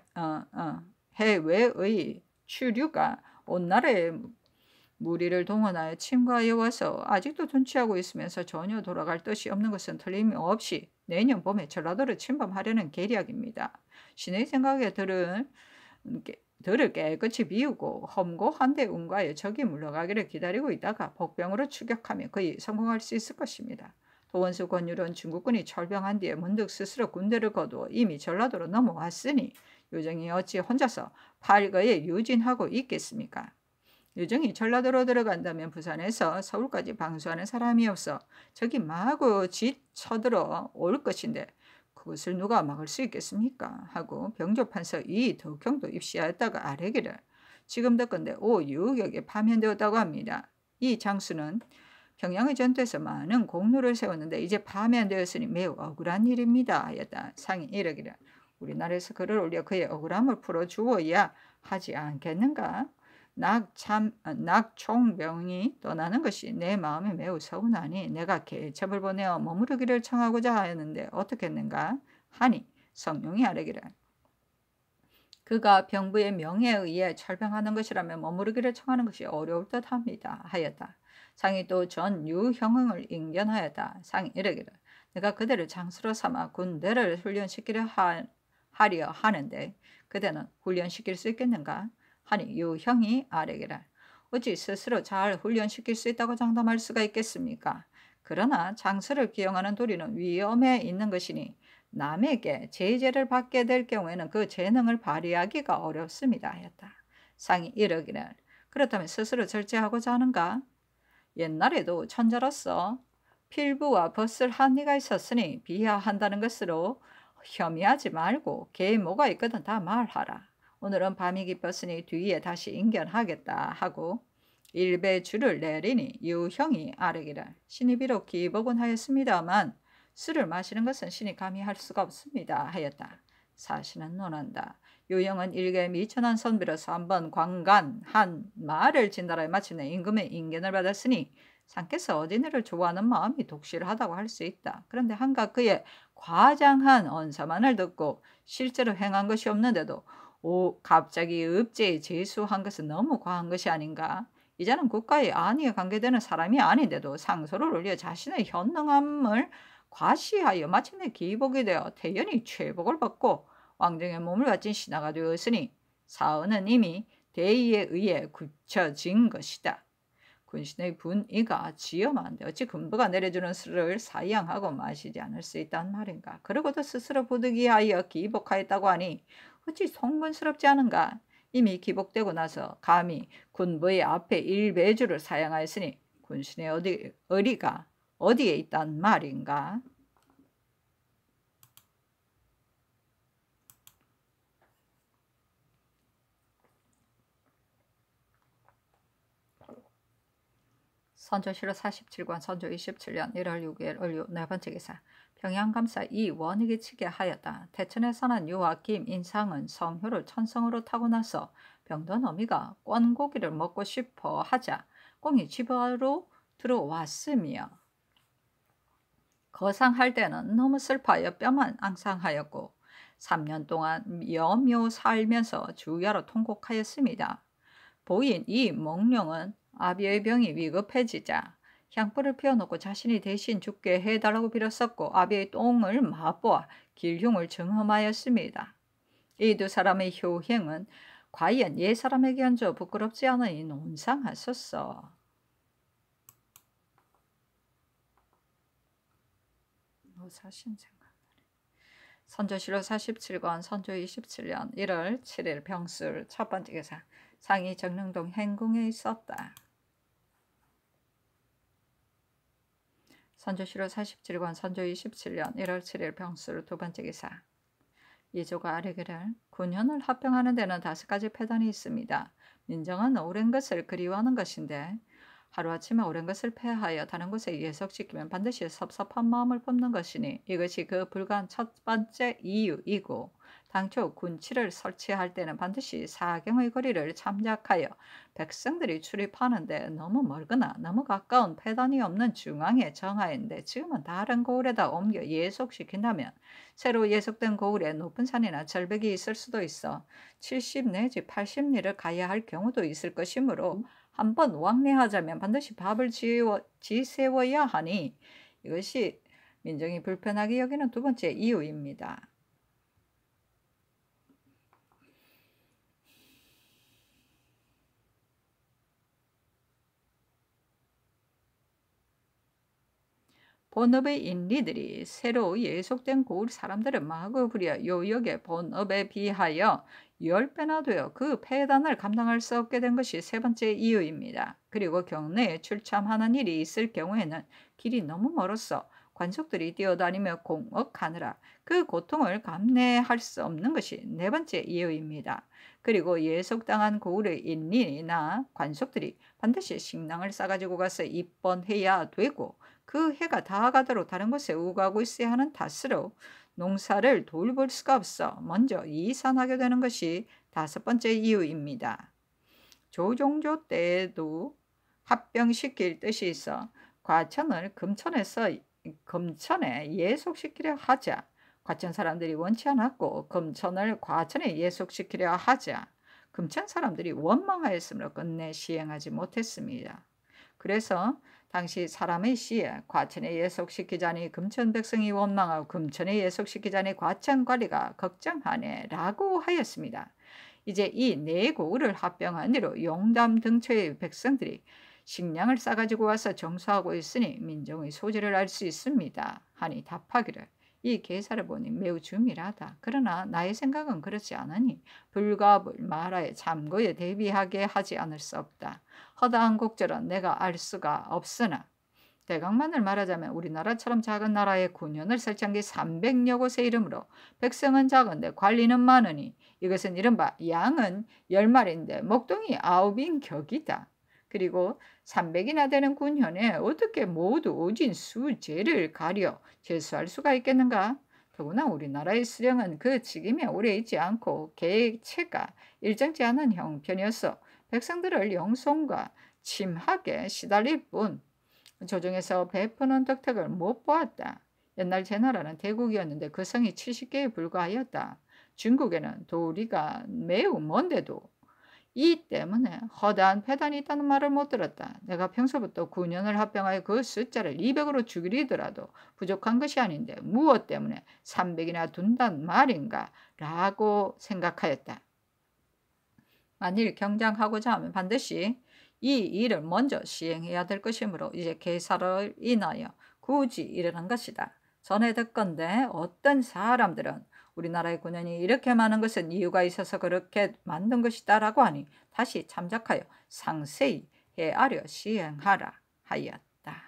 해외의 추류가 온 나라에 무리를 동원하여 침과하여 와서 아직도 둔치하고 있으면서 전혀 돌아갈 뜻이 없는 것은 틀림없이 내년 봄에 전라도를 침범하려는 계략입니다. 신의 생각에 들을 깨끗이 비우고 험고한데 운과의 적이 물러가기를 기다리고 있다가 복병으로 추격하며 거의 성공할 수 있을 것입니다. 도원수 권율은 중국군이 철병한 뒤에 문득 스스로 군대를 거두어 이미 전라도로 넘어왔으니 요정이 어찌 혼자서 팔거에 유진하고 있겠습니까? 요정이 전라도로 들어간다면 부산에서 서울까지 방수하는 사람이 없어 적이 마구 쳐들어 올 것인데 그것을 누가 막을 수 있겠습니까? 하고 병조판서 이 덕형도 입시하였다가 아래기를 지금 듣건대 오유격에 파면되었다고 합니다. 이 장수는 평양의 전투에서 많은 공로를 세웠는데 이제 파면되었으니 매우 억울한 일입니다 하였다. 상이 이르기를 우리나라에서 글을 올려 그의 억울함을 풀어주어야 하지 않겠는가? 낙총병이 떠나는 것이 내 마음에 매우 서운하니 내가 계첩을 보내어 머무르기를 청하고자 하였는데 어떻겠는가 하니 성룡이 아뢰기를 그가 병부의 명예에 의해 철병하는 것이라면 머무르기를 청하는 것이 어려울 듯합니다 하였다. 상이 또 전 유형을 인견하였다. 상이 이르기를 내가 그대를 장수로 삼아 군대를 훈련시키려 하려 하는데 그대는 훈련시킬 수 있겠는가? 하니 유형이 아뢰기를 어찌 스스로 잘 훈련시킬 수 있다고 장담할 수가 있겠습니까? 그러나 장수를 기용하는 도리는 위험에 있는 것이니 남에게 제재를 받게 될 경우에는 그 재능을 발휘하기가 어렵습니다 하였다. 상이 이르기를 그렇다면 스스로 절제하고자 하는가? 옛날에도 천자로서 필부와 벗을 한 이가 있었으니 비하한다는 것으로 혐의하지 말고 걔 뭐가 있거든 다 말하라. 오늘은 밤이 깊었으니 뒤에 다시 인견하겠다 하고 일배줄을 내리니 유형이 아뢰기를 신이 비록 기복은 하였습니다만 술을 마시는 것은 신이 감히 할 수가 없습니다 하였다. 사신은 논한다. 유형은 일개 미천한 선비로서 한번 광간한 말을 진달아에 마침내 임금의 인견을 받았으니 상께서 어린애를 좋아하는 마음이 독실하다고 할 수 있다. 그런데 한가 그의 과장한 언사만을 듣고 실제로 행한 것이 없는데도 갑자기 읍제에 제수한 것은 너무 과한 것이 아닌가? 이자는 국가의 안위에 관계되는 사람이 아닌데도 상소를 올려 자신의 현능함을 과시하여 마침내 기복이 되어 태연히 최복을 받고 왕정의 몸을 바친 신하가 되었으니 사언은 이미 대의에 의해 굳혀진 것이다. 군신의 분이가 지엄한데 어찌 군부가 내려주는 술을 사양하고 마시지 않을 수 있단 말인가. 그러고도 스스로 부득이하여 기복하였다고 하니 어찌 송문스럽지 않은가. 이미 기복되고 나서 감히 군부의 앞에 일배주를 사양하였으니 군신의 의리가 어디에 있단 말인가. 선조실록 47권 선조 27년 1월 6일 을유 네 번째 기사 평양감사 이원익이 치게 하였다. 태천에 사는 유아 김인상은 성효를 천성으로 타고 나서 병든 어미가 꿩고기를 먹고 싶어 하자 꿩이 집으로 들어왔으며 거상할 때는 너무 슬퍼하여 뼈만 앙상하였고 3년 동안 여묘 살면서 주야로 통곡하였습니다. 보인 이 몽룡은 아비의 병이 위급해지자 향불을 피워놓고 자신이 대신 죽게 해달라고 빌었었고 아비의 똥을 맛보아 길흉을 증험하였습니다. 이 두 사람의 효행은 과연 옛사람에게 얹어 부끄럽지 않으니 논상하소서. 사신 생각나네. 선조실록 47권 선조 27년 1월 7일 병술 첫 번째 기사 상이 정릉동 행궁에 있었다. 선조실록 47권 선조 27년 1월 7일 병술 두 번째 기사 예조가 아뢰기를 9년을 합병하는 데는 5가지 폐단이 있습니다. 민정은 오랜 것을 그리워하는 것인데 하루아침에 오랜 것을 폐하여 다른 곳에 예속시키면 반드시 섭섭한 마음을 품는 것이니 이것이 그 불가한 첫 번째 이유이고 당초 군치를 설치할 때는 반드시 사경의 거리를 참작하여 백성들이 출입하는데 너무 멀거나 너무 가까운 폐단이 없는 중앙에 정하였는데 지금은 다른 고을에다 옮겨 예속시킨다면 새로 예속된 고을에 높은 산이나 절벽이 있을 수도 있어 70 내지 80리를 가야 할 경우도 있을 것이므로 한번 왕래하자면 반드시 밥을 지세워야 하니 이것이 민정이 불편하게 여기는 두 번째 이유입니다. 본업의 인리들이 새로 예속된 고을 사람들을 마구 부려 요역의 본업에 비하여 10배나 되어 그 폐단을 감당할 수 없게 된 것이 세 번째 이유입니다. 그리고 경내에 출참하는 일이 있을 경우에는 길이 너무 멀어서 관속들이 뛰어다니며 공업하느라 그 고통을 감내할 수 없는 것이 네 번째 이유입니다. 그리고 예속당한 고을의 인리나 관속들이 반드시 식량을 싸가지고 가서 입번해야 되고 그 해가 다 가도록 다른 곳에 오가고 있어야 하는 탓으로 농사를 돌볼 수가 없어 먼저 이산하게 되는 것이 다섯 번째 이유입니다. 조종조 때에도 합병시킬 뜻이 있어 과천을 금천에 예속시키려 하자. 과천 사람들이 원치 않았고 금천을 과천에 예속시키려 하자. 금천 사람들이 원망하였으므로 끝내 시행하지 못했습니다. 그래서 당시 사람의 시에 과천에 예속시키자니 금천 백성이 원망하고 금천에 예속시키자니 과천 관리가 걱정하네 라고 하였습니다. 이제 이 네 고을을 합병한 뒤로 용담 등처의 백성들이 식량을 싸가지고 와서 정수하고 있으니 민정의 소질을 알 수 있습니다. 하니 답하기를 이 계사를 보니 매우 주밀하다. 그러나 나의 생각은 그렇지 않으니 불가불 마라의 잠고에 대비하게 하지 않을 수 없다. 허다한 곡절은 내가 알 수가 없으나 대강만을 말하자면 우리나라처럼 작은 나라에 군현을 설치한 게 300여 곳의 이름으로 백성은 작은데 관리는 많으니 이것은 이른바 양은 10마리인데 목동이 9인 격이다. 그리고 300이나 되는 군현에 어떻게 모두 오진 수재를 가려 제수할 수가 있겠는가? 더구나 우리나라의 수령은 그 직임에 오래 있지 않고 계획체가 일정치 않은 형편이어서 백성들을 영송과 침하게 시달릴 뿐 조정에서 베푸는 덕택을 못 보았다. 옛날 제 나라는 대국이었는데 그 성이 70개에 불과하였다. 중국에는 도리가 매우 먼데도 이 때문에 허다한 폐단이 있다는 말을 못 들었다. 내가 평소부터 9년을 합병하여 그 숫자를 200으로 줄이더라도 부족한 것이 아닌데 무엇 때문에 300이나 둔단 말인가 라고 생각하였다. 만일 경장하고자 하면 반드시 이 일을 먼저 시행해야 될 것이므로 이제 계사를 인하여 굳이 일어난 것이다. 전에 듣건대 어떤 사람들은 우리나라의 군현이 이렇게 많은 것은 이유가 있어서 그렇게 만든 것이다 라고 하니 다시 참작하여 상세히 헤아려 시행하라 하였다.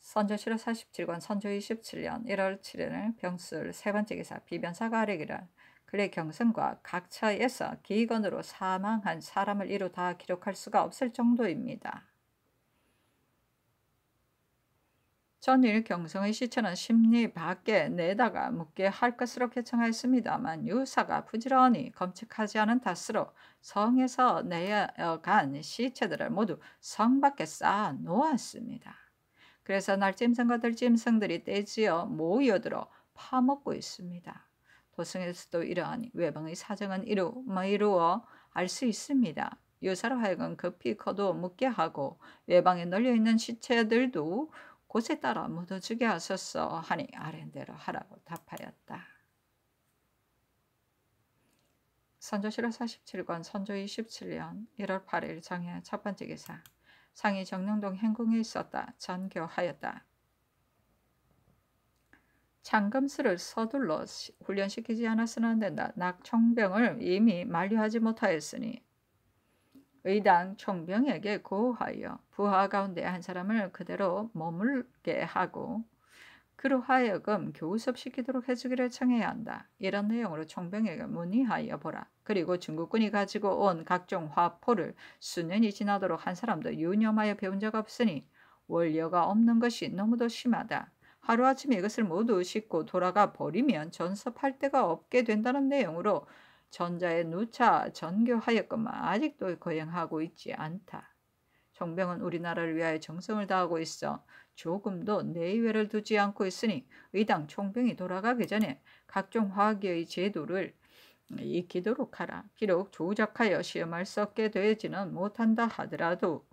선조 7월 47권 선조 27년 1월 7일 병술 세 번째 기사 비변사가 아뢰기를 그의 경성과 각처에서 기근으로 사망한 사람을 이루 다 기록할 수가 없을 정도입니다. 전일 경성의 시체는 심리 밖에 내다가 묻게 할 것으로 개청하였습니다만 유사가 부지런히 검측하지 않은 탓으로 성에서 내어간 시체들을 모두 성 밖에 쌓아 놓았습니다. 그래서 날짐승과 들짐승들이 떼지어 모여들어 파먹고 있습니다. 도성에서도 이러한 외방의 사정은 이루어 알 수 있습니다. 유사로 하여금 급히 거두어 묻게 하고 외방에 널려있는 시체들도 곳에 따라 묻어주게 하소서 하니 아랜대로 하라고 답하였다. 선조 7월 47권 선조 27년 1월 8일 정해 첫 번째 기사 상이 정릉동 행궁에 있었다. 전교하였다. 창검수를 서둘러 훈련시키지 않았으나 안 된다. 낙총병을 이미 만류하지 못하였으니 의당 총병에게 고하여 부하 가운데 한 사람을 그대로 머물게 하고 그로 하여금 교습시키도록 해주기를 청해야 한다. 이런 내용으로 총병에게 문의하여 보라. 그리고 중국군이 가지고 온 각종 화포를 수년이 지나도록 한 사람도 유념하여 배운 적 없으니 원료가 없는 것이 너무도 심하다. 하루아침에 이것을 모두 싣고 돌아가 버리면 전섭할 데가 없게 된다는 내용으로 전자에 누차 전교하였건만 아직도 거행하고 있지 않다. 총병은 우리나라를 위하여 정성을 다하고 있어 조금도 내외를 두지 않고 있으니 의당 총병이 돌아가기 전에 각종 화기의 제도를 익히도록 하라. 비록 조작하여 시험할 수 없게 되지는 못한다 하더라도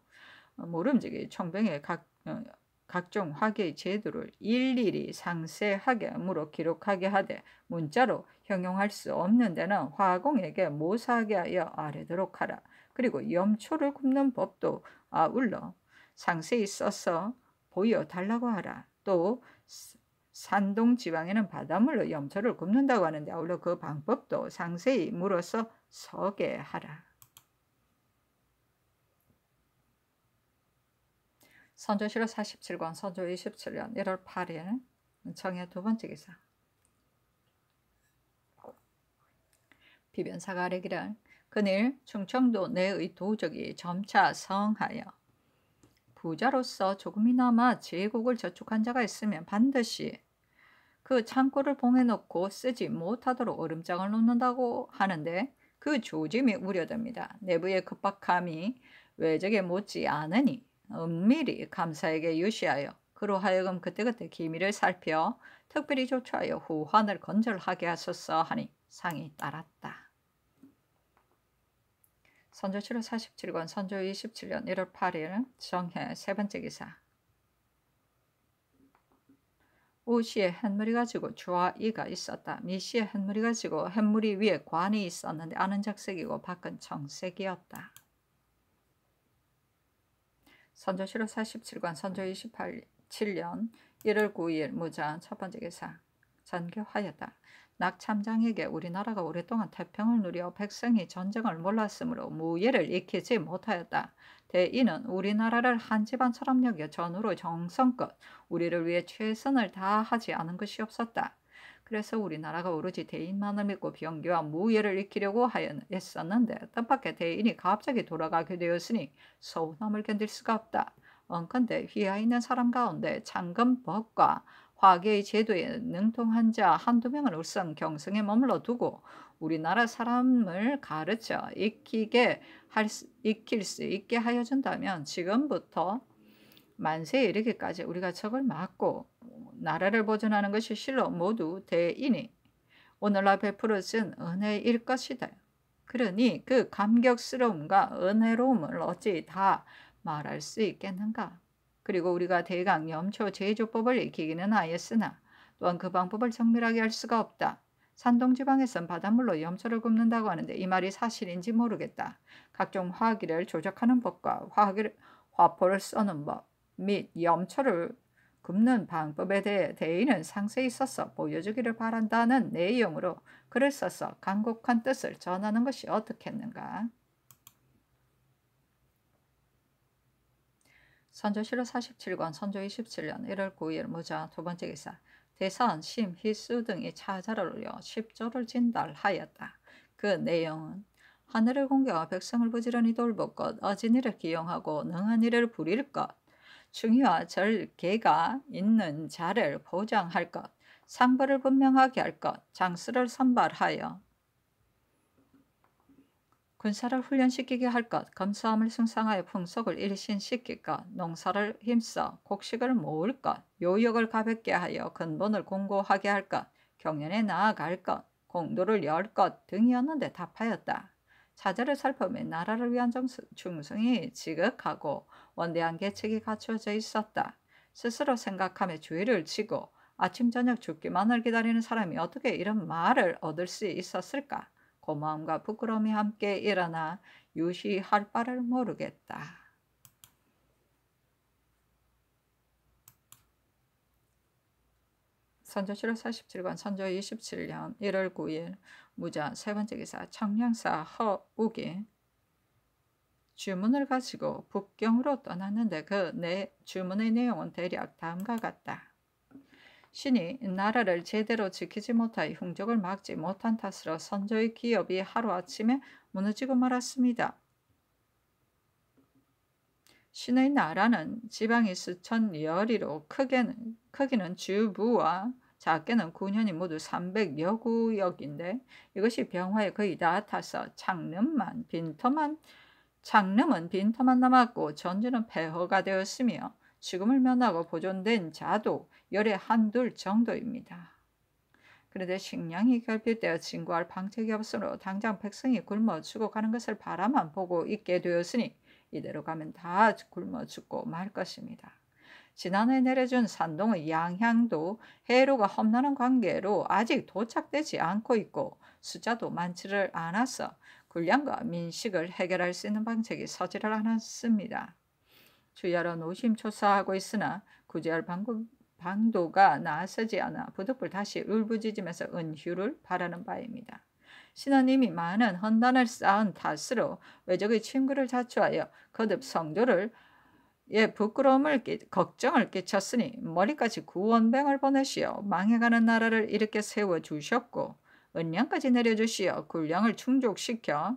모름지기 총병의 각종 화계의 제도를 일일이 상세하게 물어 기록하게 하되 문자로 형용할 수 없는 데는 화공에게 모사하게 하여 아뢰도록 하라. 그리고 염초를 굽는 법도 아울러 상세히 써서 보여달라고 하라. 또 산동 지방에는 바닷물로 염초를 굽는다고 하는데 아울러 그 방법도 상세히 물어서 서게 하라. 선조실록 47권 선조 27년 1월 8일 정의 두 번째 기사. 비변사가 아뢰기를 그늘 충청도 내의 도적이 점차 성하여 부자로서 조금이나마 제국을 저축한 자가 있으면 반드시 그 창고를 봉해놓고 쓰지 못하도록 얼음장을 놓는다고 하는데 그 조짐이 우려됩니다. 내부의 급박함이 외적에 못지 않으니 은밀히 감사에게 유시하여 그로 하여금 그때그때 기밀을 살펴 특별히 조처하여 후환을 건절하게 하소서 하니 상이 따랐다. 선조실록 47권 선조 27년 1월 8일 정해 세 번째 기사. 우시에 햇물이 지고 좌이가 있었다. 미시에 햇물이 지고 햇물이 위에 관이 있었는데 안은 적색이고 밖은 청색이었다. 선조실록 47권 선조 27년 1월 9일 무장 첫 번째 기사. 전교하였다. 낙참장에게 우리나라가 오랫동안 태평을 누려 백성이 전쟁을 몰랐으므로 무예를 익히지 못하였다. 대인은 우리나라를 한 집안처럼 여겨 전후로 정성껏 우리를 위해 최선을 다하지 않은 것이 없었다. 그래서 우리나라가 오로지 대인만을 믿고 병기와 무예를 익히려고 했었는데 뜻밖의 대인이 갑자기 돌아가게 되었으니 서운함을 견딜 수가 없다. 언컨대 휘하 있는 사람 가운데 창금법과 화계의 제도에 능통한 자 한두 명을 울성 경성에 머물러 두고 우리나라 사람을 가르쳐 익힐 수 있게 하여 준다면 지금부터 만세에 이르기까지 우리가 적을 막고 나라를 보존하는 것이 실로 모두 대인이 오늘날 베풀어준 은혜일 것이다. 그러니 그 감격스러움과 은혜로움을 어찌 다 말할 수 있겠는가? 그리고 우리가 대강 염초 제조법을 익히기는 하였으나 또한 그 방법을 정밀하게 할 수가 없다. 산동지방에선 바닷물로 염초를 굽는다고 하는데 이 말이 사실인지 모르겠다. 각종 화기를 조작하는 법과 화포를 써는 법 및 염초를 굽는 방법에 대해 대인은 상세히 써서 보여주기를 바란다는 내용으로 글을 써서 간곡한 뜻을 전하는 것이 어떻겠는가? 선조실록 47권 선조 27년 1월 9일 무자 두 번째 기사. 대선, 심, 희수 등이 차자를 올려 10조를 진달하였다. 그 내용은 하늘을 공경하고 백성을 부지런히 돌볼 것, 어진 일을 기용하고 능한 일을 부릴 것, 충의와 절개가 있는 자를 보장할 것, 상벌을 분명하게 할 것, 장수를 선발하여 군사를 훈련시키게 할 것, 검소함을 승상하여 풍속을 일신시킬 것, 농사를 힘써 곡식을 모을 것, 요역을 가볍게 하여 근본을 공고하게 할 것, 경연에 나아갈 것, 공도를 열 것 등이었는데 답하였다. 차제를 살펴보면 나라를 위한 충성이 지극하고 원대한 계책이 갖추어져 있었다. 스스로 생각하며 주의를 치고 아침 저녁 죽기만을 기다리는 사람이 어떻게 이런 말을 얻을 수 있었을까? 고마움과 부끄러움이 함께 일어나 유시할 바를 모르겠다. 선조실록 47권 선조 27년 1월 9일 무자 세 번째 기사. 청량사 허욱이 주문을 가지고 북경으로 떠났는데 그 주문의 내용은 대략 다음과 같다. 신이 나라를 제대로 지키지 못하여 흉족을 막지 못한 탓으로 선조의 기업이 하루아침에 무너지고 말았습니다. 신의 나라는 지방이 수천 여리로 크기는 주부와 작게는 군현이 모두 300여 구역인데 이것이 병화에 거의 다 타서 창름은 빈터만 남았고 전주는 폐허가 되었으며 죽음을 면하고 보존된 자도 열에 한둘 정도입니다. 그런데 식량이 결핍되어 진구할 방책이 없으므로 당장 백성이 굶어 죽어가는 것을 바라만 보고 있게 되었으니 이대로 가면 다 굶어 죽고 말 것입니다. 지난해 내려준 산동의 양향도 해로가 험난한 관계로 아직 도착되지 않고 있고 숫자도 많지를 않아서 군량과 민식을 해결할 수 있는 방책이 서지를 않았습니다. 주여러 노심초사하고 있으나 구제할 방도가 나서지 않아 부득불 다시 울부짖으면서 은휴를 바라는 바입니다. 신은 이미 많은 헌단을 쌓은 탓으로 외적의 친구를 자초하여 거듭 성도를 부끄러움을 걱정을 끼쳤으니 머리까지 구원병을 보내시어 망해가는 나라를 일으켜 세워주셨고 은량까지 내려주시어 군량을 충족시켜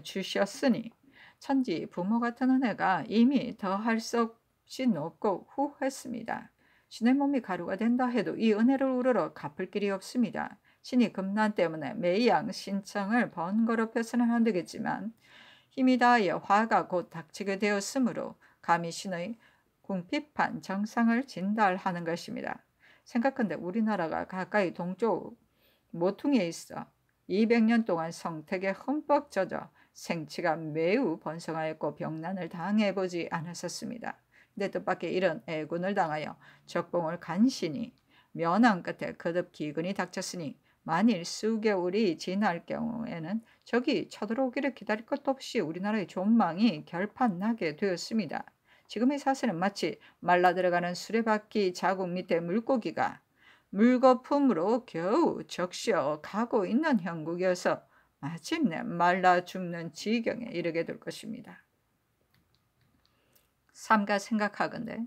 주셨으니 천지 부모 같은 은혜가 이미 더할 수 없이 높고 후했습니다. 신의 몸이 가루가 된다 해도 이 은혜를 우러러 갚을 길이 없습니다. 신이 금난 때문에 매양 신청을 번거롭혀서는 안 되겠지만 힘이 다하여 화가 곧 닥치게 되었으므로 감히 신의 궁핍한 정상을 진달하는 것입니다. 생각한데 우리나라가 가까이 동쪽 모퉁이에 있어 200년 동안 성택에 흠뻑 젖어 생치가 매우 번성하였고 병난을 당해보지 않았었습니다. 내 뜻밖의 이런 애군을 당하여 적봉을 간신히 면한 끝에 거듭 기근이 닥쳤으니 만일 수개월이 지날 경우에는 적이 쳐들어오기를 기다릴 것도 없이 우리나라의 존망이 결판나게 되었습니다. 지금의 사세는 마치 말라들어가는 수레바퀴 자국 밑에 물고기가 물거품으로 겨우 적셔 가고 있는 형국이어서 마침내 말라 죽는 지경에 이르게 될 것입니다. 삼가 생각하건대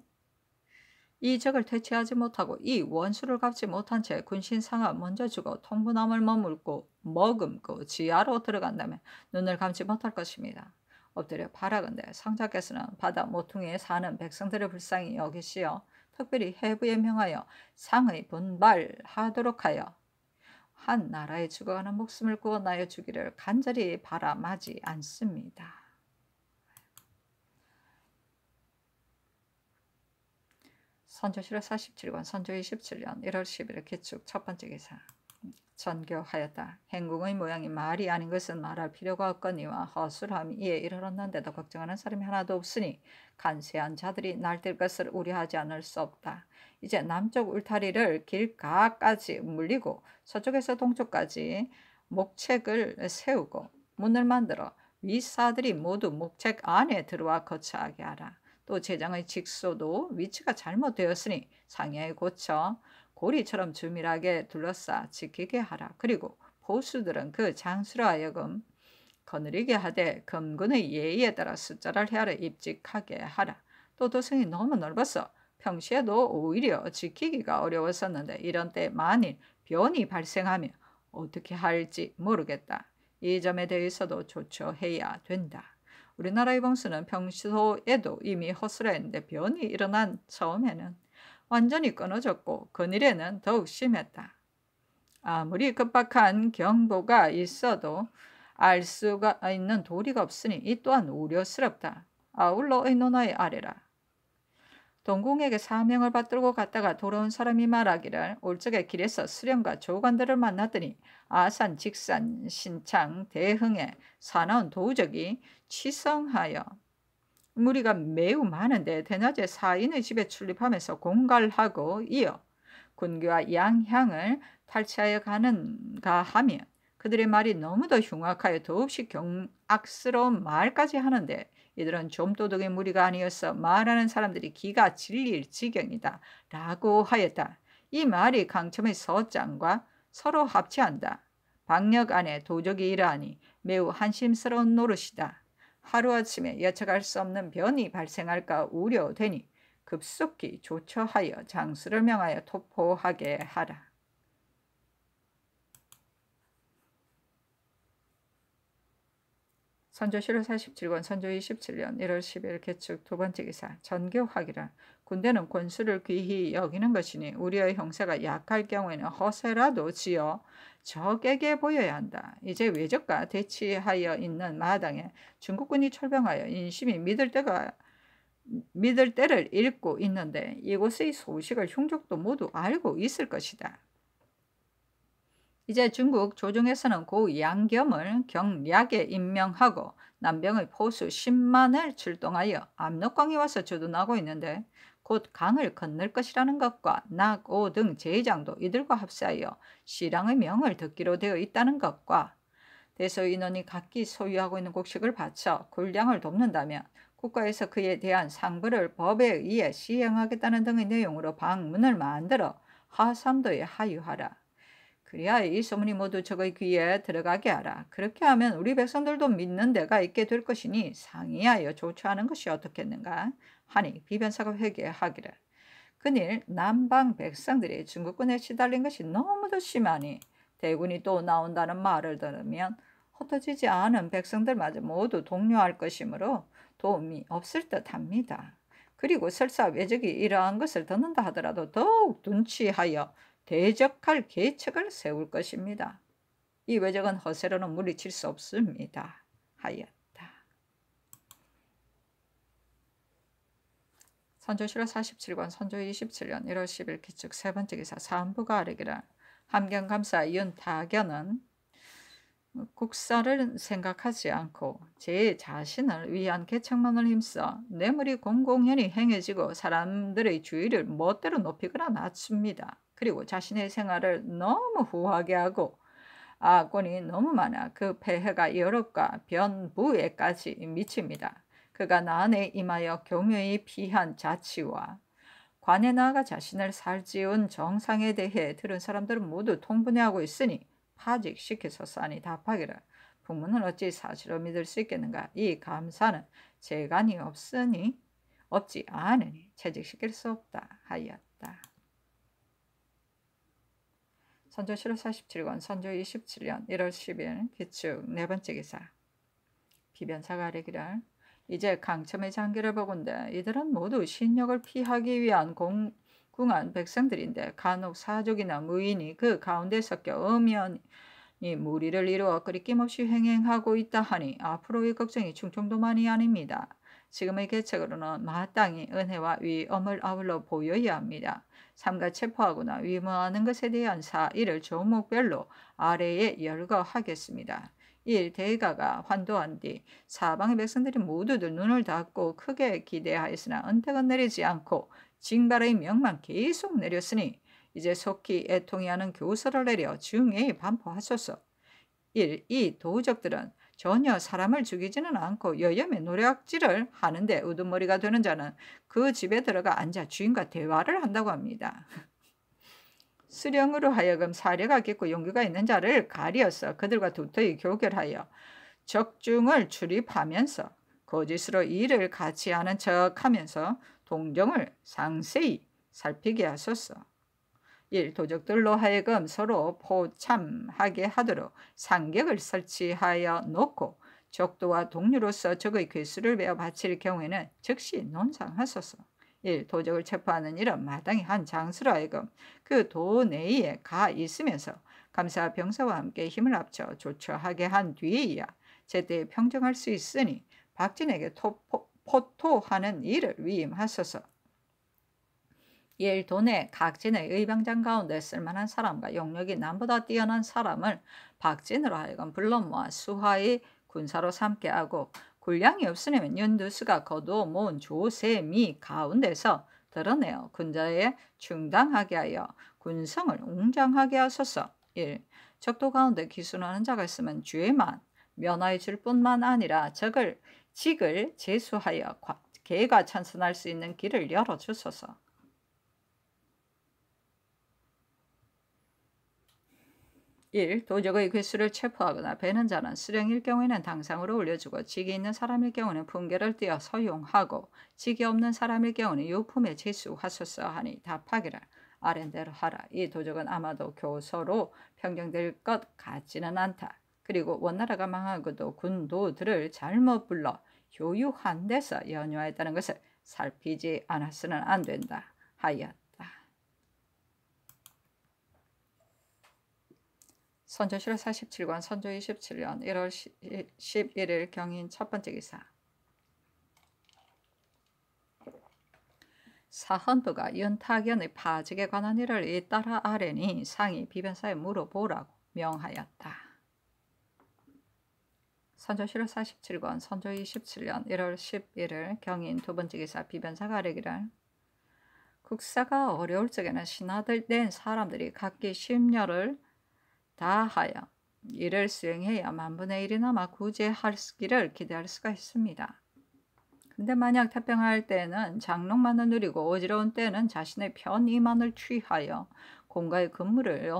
이 적을 퇴치하지 못하고 이 원수를 갚지 못한 채 군신상하 먼저 죽어 통부남을 머금고 지하로 들어간다면 눈을 감지 못할 것입니다. 엎드려 바라건대 성자께서는 바다 모퉁이에 사는 백성들을 불쌍히 여기시어 특별히 해부에 명하여 상의 분발하도록 하여 한 나라에 죽어가는 목숨을 구원하여 주기를 간절히 바람하지 않습니다. 선조실록 47권 선조 27년 1월 10일 기축 첫 번째 기사. 전교하였다. 행궁의 모양이 말이 아닌 것은 말할 필요가 없거니와 허술함이 이에 이르렀는데도 걱정하는 사람이 하나도 없으니 간세한 자들이 날뛸 것을 우려하지 않을 수 없다. 이제 남쪽 울타리를 길가까지 물리고 서쪽에서 동쪽까지 목책을 세우고 문을 만들어 위사들이 모두 목책 안에 들어와 거처하게 하라. 또 제장의 직소도 위치가 잘못되었으니 상야에 고쳐 고리처럼 주밀하게 둘러싸 지키게 하라. 그리고 보수들은 그 장수로 하여금 거느리게 하되 검군의 예의에 따라 숫자를 헤아려 입직하게 하라. 또 도성이 너무 넓어서 평시에도 오히려 지키기가 어려웠었는데 이런 때 만일 변이 발생하면 어떻게 할지 모르겠다. 이 점에 대해서도 조처해야 된다. 우리나라의 봉수는 평소에도 이미 허술했는데 변이 일어난 처음에는 완전히 끊어졌고 근일에는 더욱 심했다. 아무리 급박한 경보가 있어도 알 수가 있는 도리가 없으니 이 또한 우려스럽다. 아울러 의논하에 아래라. 동궁에게 사명을 받들고 갔다가 돌아온 사람이 말하기를 올적의 길에서 수령과 조관들을 만났더니 아산, 직산, 신창, 대흥에 사나운 도적이 치성하여 무리가 매우 많은데 대낮에 사인의 집에 출입하면서 공갈하고 이어 군교와 양향을 탈취하여 가는가 하면 그들의 말이 너무도 흉악하여 더없이 경악스러운 말까지 하는데 이들은 좀도둑의 무리가 아니어서 말하는 사람들이 기가 질릴 지경이다 라고 하였다. 이 말이 강첨의 서장과 서로 합치한다. 박력 안에 도적이 이러하니 매우 한심스러운 노릇이다. 하루아침에 예측할 수 없는 변이 발생할까 우려되니 급속히 조처하여 장수를 명하여 토포하게 하라. 선조실록 47권 선조 27년 1월 10일 개축 두 번째 기사. 전교하기라. 군대는 권수를 귀히 여기는 것이니 우리의 형세가 약할 경우에는 허세라도 지어 적에게 보여야 한다. 이제 외적과 대치하여 있는 마당에 중국군이 철병하여 인심이 믿을 때를 잃고 있는데 이곳의 소식을 흉족도 모두 알고 있을 것이다. 이제 중국 조정에서는 고 양겸을 경략에 임명하고 남병의 포수 10만을 출동하여 압록강이 와서 주둔하고 있는데 곧 강을 건널 것이라는 것과 낙, 오 등 제장도 이들과 합세하여 시랑의 명을 듣기로 되어 있다는 것과 대소인원이 각기 소유하고 있는 곡식을 바쳐 군량을 돕는다면 국가에서 그에 대한 상부를 법에 의해 시행하겠다는 등의 내용으로 방문을 만들어 하삼도에 하유하라. 그리하여 이 소문이 모두 적의 귀에 들어가게 하라. 그렇게 하면 우리 백성들도 믿는 데가 있게 될 것이니 상의하여 조처하는 것이 어떻겠는가 하니 비변사가 회개하기를 그일 남방 백성들이 중국군에 시달린 것이 너무도 심하니 대군이 또 나온다는 말을 들으면 흩어지지 않은 백성들마저 모두 동요할 것이므로 도움이 없을 듯합니다. 그리고 설사 외적이 이러한 것을 듣는다 하더라도 더욱 둔치하여 대적할 계책을 세울 것입니다. 이 외적은 허세로는 물리칠 수 없습니다. 하였다. 선조실록 47권 선조 27년 1월 10일 기축 세 번째 기사 사헌부가 아뢰기를 함경감사 윤탁연은 국사를 생각하지 않고 제 자신을 위한 개척만을 힘써 뇌물이 공공연히 행해지고 사람들의 주의를 멋대로 높이거나 낮춥니다. 그리고 자신의 생활을 너무 후하게 하고 악권이 너무 많아 그 폐해가 여럿과 변부에까지 미칩니다. 그가 난에 임하여 교묘히 피한 자치와 관에 나아가 자신을 살찌운 정상에 대해 들은 사람들은 모두 통분해하고 있으니 파직시켜서 하니 답하기를 부모는 어찌 사실을 믿을 수 있겠는가. 이 감사는 재간이 없지 않으니 채직시킬 수 없다 하였다. 선조실록 47권 선조 27년 1월 10일 기축 네 번째 기사 비변사가 아뢰기를 이제 강첨의 장기를 보건대 이들은 모두 신역을 피하기 위한 궁한 백성들인데 간혹 사족이나 무인이 그 가운데 섞여 엄연히 무리를 이루어 끊임없이 횡행하고 있다 하니 앞으로의 걱정이 충청도만이 아닙니다. 지금의 계책으로는 마땅히 은혜와 위엄을 아울러 보여야 합니다. 삼가 체포하거나 위무하는 것에 대한 사의를 조목별로 아래에 열거하겠습니다. 1. 대가가 환도한 뒤 사방의 백성들이 모두들 눈을 닫고 크게 기대하였으나 은택은 내리지 않고 징발의 명만 계속 내렸으니 이제 속히 애통해하는 교서를 내려 중에 반포하소서. 1. 이 도적들은 전혀 사람을 죽이지는 않고 여염의 노략질을 하는데 우두머리가 되는 자는 그 집에 들어가 앉아 주인과 대화를 한다고 합니다. 수령으로 하여금 사려가 깊고 용기가 있는 자를 가리어서 그들과 도토히 교결하여 적중을 출입하면서 거짓으로 일을 같이 하는 척하면서 동정을 상세히 살피게 하소서. 1. 도적들로 하여금 서로 포참하게 하도록 상격을 설치하여 놓고 적도와 동료로서 적의 괴수를 베어 바칠 경우에는 즉시 논상하소서. 1. 도적을 체포하는 일은 마땅히 한 장수로 하여금 그 도 내에 가 있으면서 감사 병사와 함께 힘을 합쳐 조처하게 한 뒤에야 제때 평정할 수 있으니 박진에게 포토하는 일을 위임하소서. 1. 도내 각진의 의병장 가운데 쓸만한 사람과 용력이 남보다 뛰어난 사람을 박진으로 하여금 불러 모아 수하의 군사로 삼게 하고 군량이 없으면 윤두수가 거두어 모은 조세미 가운데서 드러내어 군자에 충당하게 하여 군성을 웅장하게 하소서. 1. 적도 가운데 기순하는 자가 있으면 죄만 면하여 줄 뿐만 아니라 직을 제수하여 개가 찬선할 수 있는 길을 열어주소서. 1. 도적의 괴수를 체포하거나 베는 자는 수령일 경우에는 당상으로 올려주고 직이 있는 사람일 경우는 품계를 띄어 서용하고 직이 없는 사람일 경우는 유품에 제수하소서 하니 답하기를 아랜대로 하라. 이 도적은 아마도 교서로 평정될 것 같지는 않다. 그리고 원나라가 망하고도 군도들을 잘못 불러 효유한 데서 연유하였다는 것을 살피지 않았으는 안 된다 하였다. 선조실록 47권 선조 27년 1월 11일 경인 첫 번째 기사 사헌부가 윤탁연의 파직에 관한 일을 잇따라 아뢰니 상이 비변사에 물어보라고 명하였다. 선조 7월 47권 선조 27년 1월 11일 경인 두 번째 기사 비변사가 아뢰기를 국사가 어려울 적에는 신하들 된 사람들이 각기 심려를 다하여 이를 수행해야 만분의 1이나마 구제하기를 기대할 수가 있습니다. 근데 만약 태평할 때는 장롱만을 누리고 어지러운 때는 자신의 편의만을 취하여 공가의 근무를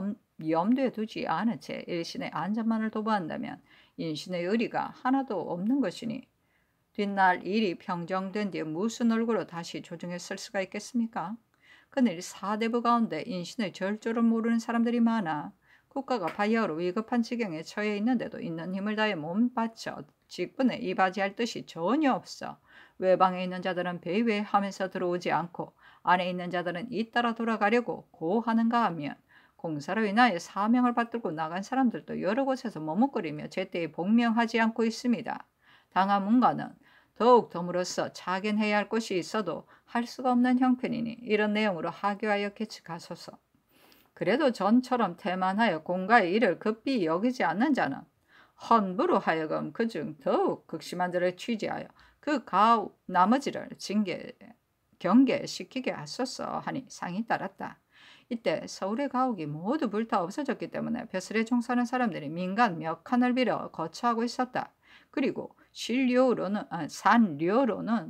염두에 두지 않은 채 일신의 안전만을 도모한다면 인신의 의리가 하나도 없는 것이니 뒷날 일이 평정된 뒤에 무슨 얼굴로 다시 조정했을 수가 있겠습니까? 그늘 사대부 가운데 인신의 절조를 모르는 사람들이 많아 국가가 바야흐로 위급한 지경에 처해 있는데도 있는 힘을 다해 몸 바쳐 직분에 이바지할 뜻이 전혀 없어 외방에 있는 자들은 배회하면서 들어오지 않고 안에 있는 자들은 잇따라 돌아가려고 고하는가 하면 공사로 인하여 사명을 받들고 나간 사람들도 여러 곳에서 머뭇거리며 제때에 복명하지 않고 있습니다. 당하 문가는 더욱 덤으로써 자견해야 할 것이 있어도 할 수가 없는 형편이니 이런 내용으로 하교하여 계측하소서. 그래도 전처럼 태만하여 공가의 일을 급히 여기지 않는 자는 헌부로 하여금 그중 더욱 극심한 자를 취지하여 그 가우 나머지를 경계시키게 하소서 하니 상이 따랐다. 이때 서울의 가옥이 모두 불타 없어졌기 때문에 벼슬에 종사하는 사람들이 민간 몇 칸을 빌어 거처하고 있었다. 그리고 산료로는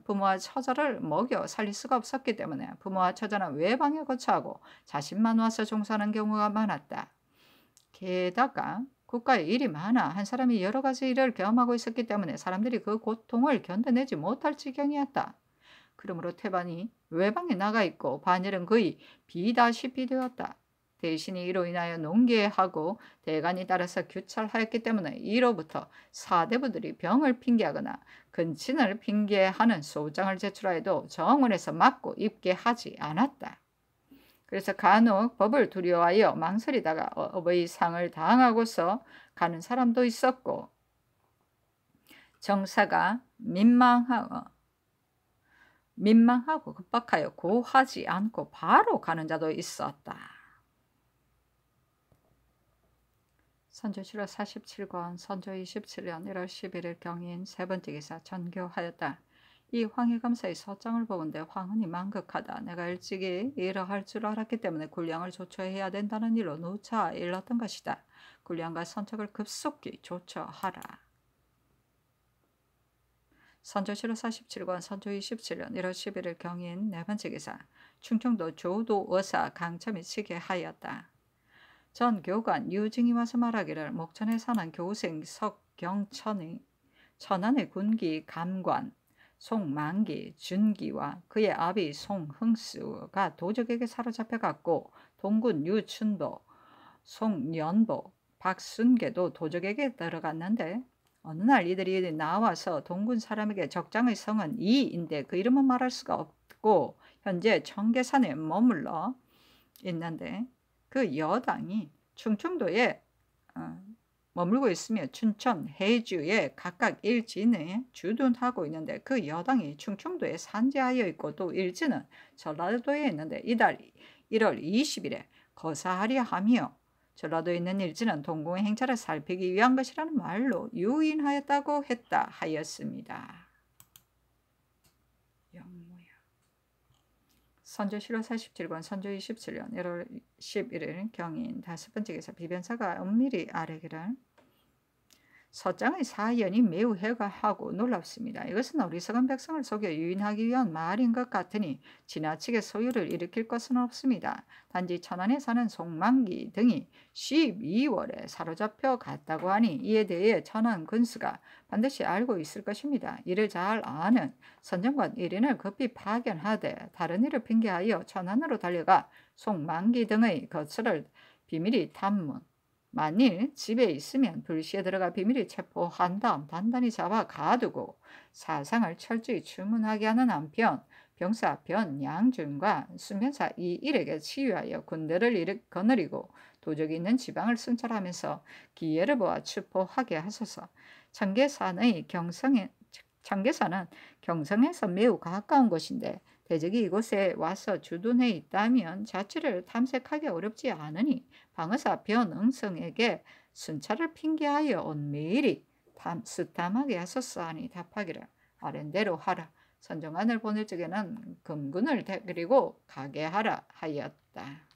부모와 처자를 먹여 살릴 수가 없었기 때문에 부모와 처자는 외방에 거처하고 자신만 와서 종사하는 경우가 많았다. 게다가 국가에 일이 많아 한 사람이 여러 가지 일을 겸하고 있었기 때문에 사람들이 그 고통을 견뎌내지 못할 지경이었다. 그러므로 태반이 외방에 나가 있고 반열은 거의 비다시피 되었다. 대신에 이로 인하여 농계하고 대간이 따라서 규찰하였기 때문에 이로부터 사대부들이 병을 핑계하거나 근친을 핑계하는 소장을 제출하여도 정원에서 맞고 입게 하지 않았다. 그래서 간혹 법을 두려워하여 망설이다가 업의 상을 당하고서 가는 사람도 있었고 정사가 민망하고 급박하여 고하지 않고 바로 가는 자도 있었다. 선조 7월 47권 선조 27년 1월 11일 경인 세 번째 기사 전교하였다. 이 황해감사의 서장을 보건대 황은이 망극하다. 내가 일찍이 이러할 줄 알았기 때문에 군량을 조처해야 된다는 일로 누차 일렀던 것이다. 군량과 선척을 급속히 조처하라. 선조 7월 47권 선조 27년 1월 11일 경인 네 번째 기사 충청도 조도 의사 강첨이 치게 하였다. 전 교관 유증이 와서 말하기를 목천에 사는 교생 석경천의 천안의 군기 감관 송만기 준기와 그의 아비 송흥수가 도적에게 사로잡혀갔고 동군 유춘보 송연보 박순계도 도적에게 들어갔는데 어느 날 이들이 나와서 동군 사람에게 적장의 성은 이인데 그 이름은 말할 수가 없고 현재 청계산에 머물러 있는데 그 여당이 충청도에 머물고 있으며 춘천, 해주에 각각 일진에 주둔하고 있는데 그 여당이 충청도에 산재하여 있고 또 일진은 전라도에 있는데 이달 1월 20일에 거사하려 하며 전라도에 있는 일진은 동궁의 행차를 살피기 위한 것이라는 말로 유인하였다고 했다 하였습니다. 선조 7월 47권 선조 27년 1월 11일 경인 다섯 번째 기사 비변사가 엄밀히 아뢰기를 서장의 사연이 매우 해가하고 놀랍습니다. 이것은 어리석은 백성을 속여 유인하기 위한 말인 것 같으니 지나치게 소유를 일으킬 것은 없습니다. 단지 천안에 사는 송만기 등이 12월에 사로잡혀 갔다고 하니 이에 대해 천안 군수가 반드시 알고 있을 것입니다. 이를 잘 아는 선정관 1인을 급히 파견하되 다른 일을 핑계하여 천안으로 달려가 송만기 등의 거처를 비밀히 탐문 만일 집에 있으면 불시에 들어가 비밀히 체포한 다음 단단히 잡아 가두고 사상을 철저히 추문하게 하는 한편 병사 변양준과 순변사 이일에게 치유하여 군대를 거느리고 도적이 있는 지방을 순찰하면서 기회를 보아 추포하게 하소서. 청계산은 경성에서 매우 가까운 곳인데 대적이 이곳에 와서 주둔해 있다면 자취를 탐색하기 어렵지 않으니 방어사 변응성에게 순찰을 핑계하여 온 메일이 수탐하게 하소서 하니 답하기를 아랜대로 하라. 선정관을 보낼 적에는 금군을 데리고 가게 하라 하였다.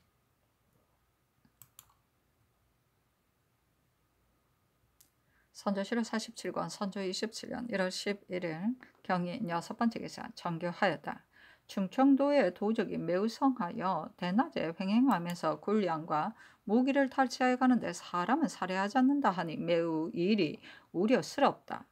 선조실록 47권 선조 27년 1월 11일 경인 6번째 기사 정교하였다. 충청도의 도적이 매우 성하여 대낮에 횡행하면서 군량과 무기를 탈취하여 가는데 사람은 살해하지 않는다 하니 매우 일이 우려스럽다.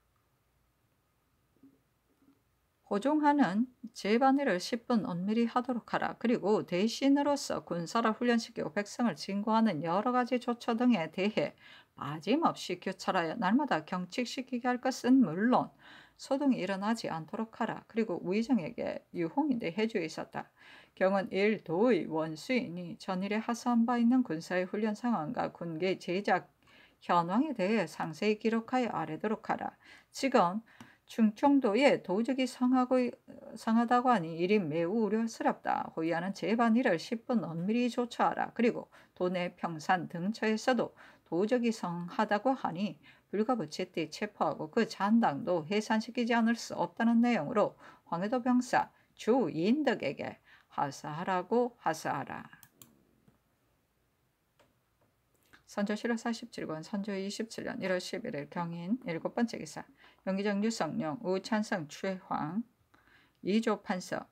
호종하는 제반일을 10분 은밀히 하도록 하라. 그리고 대신으로서 군사를 훈련시키고 백성을 징구하는 여러 가지 조처 등에 대해 빠짐없이 교찰하여 날마다 경칙시키게 할 것은 물론 소동이 일어나지 않도록 하라. 그리고 우의정에게 유홍인데 해주에 있었다. 경은 일도의 원수이니 전일에 하사한 바 있는 군사의 훈련 상황과 군계 제작 현황에 대해 상세히 기록하여 아래도록 하라. 지금 충청도에 도적이 성하다고 하니 일이 매우 우려스럽다. 호위하는 제반일을 10분 은밀히 조처하라. 그리고 도내 평산 등처에서도 도적이 성하다고 하니 불가부채띠 체포하고 그 잔당도 해산시키지 않을 수 없다는 내용으로 황해도 병사 주인덕에게 하사하라고 하사하라. 선조실록 47권 선조 27년 1월 11일 경인 7번째 기사 영기정 유성룡 우찬성 최황 이조 판서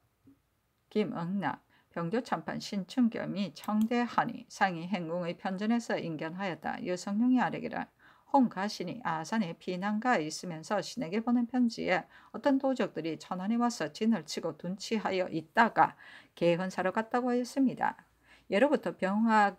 김응납 병조참판 신춘겸이 청대하니 상이 행궁의 편전에서 인견하였다. 유성룡이 아뢰기를 홍가신이 아산에 피난가에 있으면서 신에게 보낸 편지에 어떤 도적들이 천안에 와서 진을 치고 둔치하여 있다가 개헌사로 갔다고 하였습니다. 예로부터 병화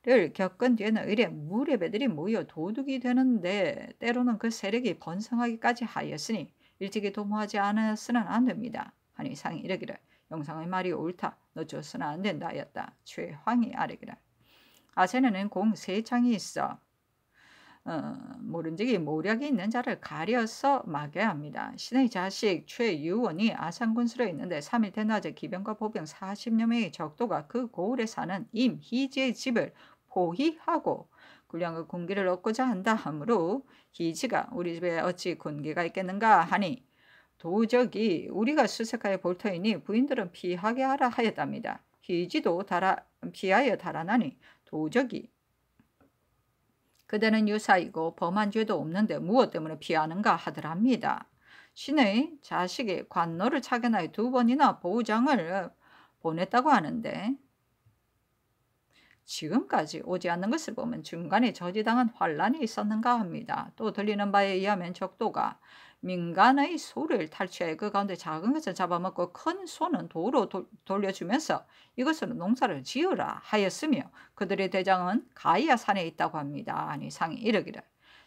를 겪은 뒤에는 의례 무례배들이 모여 도둑이 되는데 때로는 그 세력이 번성하기까지 하였으니 일찍이 도모하지 않았으는 안 됩니다. 하니 상이 이르기를 영상의 말이 옳다. 늦어서는 안 된다 하였다. 최황이 아뢰기를 아세네는 공 세 창이 있어 모른지기 모략이 있는 자를 가려서 막아야 합니다. 신의 자식 최유원이 아산군수로 있는데 3일 대낮에 기병과 보병 40여 명의 적도가 그 고을에 사는 임희지의 집을 포위하고 군량의 군기를 얻고자 한다 하므로 희지가 우리 집에 어찌 군기가 있겠는가 하니 도적이 우리가 수색하여 볼 터이니 부인들은 피하게 하라 하였답니다. 희지도 피하여 달아나니 도적이 그대는 유사이고 범한 죄도 없는데 무엇 때문에 피하는가 하더랍니다. 신의 자식이 관노를 차견하여 2번이나 보장을 보냈다고 하는데 지금까지 오지 않는 것을 보면 중간에 저지당한 환란이 있었는가 합니다. 또 들리는 바에 의하면 적도가 민간의 소를 탈취하여 그 가운데 작은 것을 잡아먹고 큰 소는 도로 돌려주면서 이것으로 농사를 지으라 하였으며 그들의 대장은 가이아 산에 있다고 합니다. 아니 상이 이르기를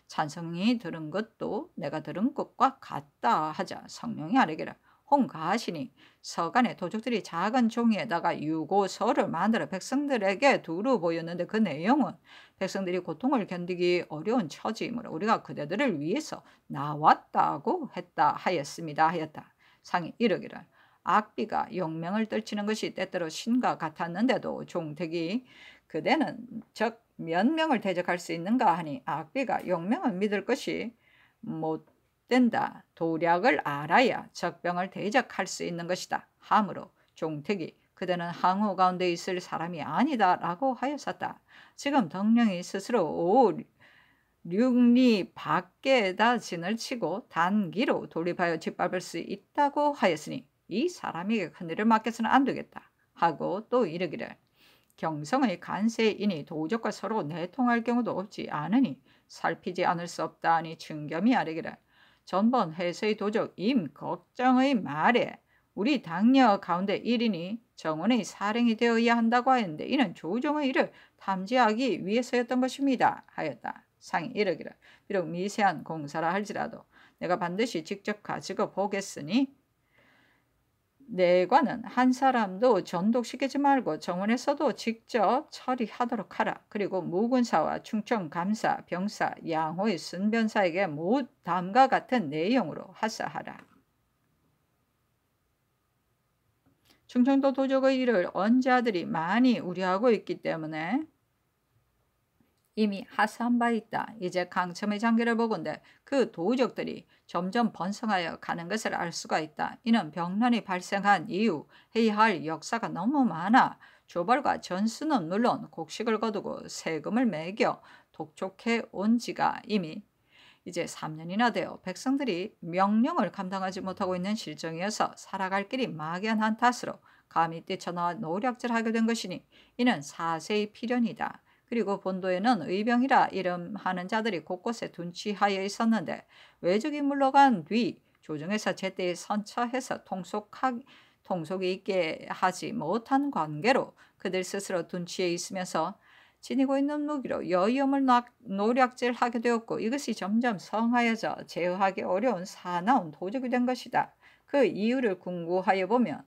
찬성이 들은 것도 내가 들은 것과 같다 하자 성령이 아뢰기를 홍가하시니 서간에 도적들이 작은 종이에다가 유고서를 만들어 백성들에게 두루 보였는데 그 내용은 백성들이 고통을 견디기 어려운 처지이므로 우리가 그대들을 위해서 나왔다고 했다 하였습니다 하였다. 상이 이르기를 악비가 용명을 떨치는 것이 때때로 신과 같았는데도 종택이 그대는 적 몇 명을 대적할 수 있는가 하니 악비가 용명을 믿을 것이 못 된다. 도략을 알아야 적병을 대적할 수 있는 것이다. 하므로 종택이 그대는 항우 가운데 있을 사람이 아니다 라고 하였었다. 지금 덕령이 스스로 륙리 밖에다 진을 치고 단기로 돌입하여 짓밟을 수 있다고 하였으니 이 사람에게 큰일을 맡겨서는 안 되겠다 하고 또 이르기를 경성의 간세인이 도적과 서로 내통할 경우도 없지 않으니 살피지 않을 수 없다 하니 충겸이 아뢰기를 전번 해서의 도적 임걱정의 말에 우리 당녀 가운데 1인이 정원의 사령이 되어야 한다고 하였는데 이는 조정의 일을 탐지하기 위해서였던 것입니다 하였다. 상이 이르기를 비록 미세한 공사라 할지라도 내가 반드시 직접 가지고 보겠으니 내관은 한 사람도 전독시키지 말고 정원에서도 직접 처리하도록 하라. 그리고 무군사와 충청감사, 병사, 양호의 순변사에게 모두 다음과 같은 내용으로 하사하라. 충청도 도적의 일을 언자들이 많이 우려하고 있기 때문에 이미 하사한 바 있다. 이제 강첨의 장기를 보건대 그 도적들이 점점 번성하여 가는 것을 알 수가 있다. 이는 병란이 발생한 이후 해야 할 역사가 너무 많아 조벌과 전수는 물론 곡식을 거두고 세금을 매겨 독촉해 온 지가 이미 이제 3년이나 되어 백성들이 명령을 감당하지 못하고 있는 실정이어서 살아갈 길이 막연한 탓으로 감히 뛰쳐나와 노략질하게 된 것이니 이는 사세의 필연이다. 그리고 본도에는 의병이라 이름하는 자들이 곳곳에 둔치하여 있었는데 외적이 물러간 뒤 조정에서 제때 선처해서 통속이 있게 하지 못한 관계로 그들 스스로 둔치해 있으면서 지니고 있는 무기로 여위엄을 노략질하게 되었고 이것이 점점 성하여져 제어하기 어려운 사나운 도적이 된 것이다. 그 이유를 궁구하여 보면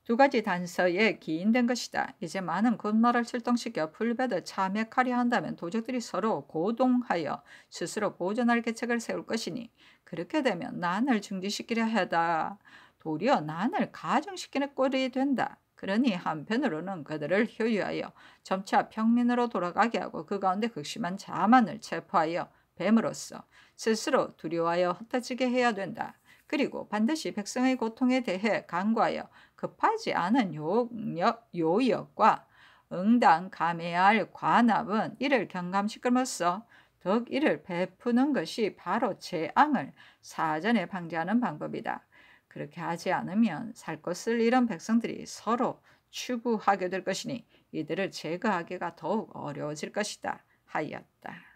두 가지 단서에 기인된 것이다. 이제 많은 군마를 출동시켜 풀베드 참액하려 한다면 도적들이 서로 고동하여 스스로 보존할 계책을 세울 것이니 그렇게 되면 난을 중지시키려 하다 도리어 난을 가중시키는 꼴이 된다. 그러니 한편으로는 그들을 효유하여 점차 평민으로 돌아가게 하고 그 가운데 극심한 자만을 체포하여 뱀으로써 스스로 두려워하여 흩어지게 해야 된다. 그리고 반드시 백성의 고통에 대해 간구하여 급하지 않은 요역과 응당 감해야 할 관합은 이를 경감시킴으로써 덕 이를 베푸는 것이 바로 재앙을 사전에 방지하는 방법이다. 그렇게 하지 않으면 살 것을 잃은 백성들이 서로 추구하게 될 것이니 이들을 제거하기가 더욱 어려워질 것이다 하였다.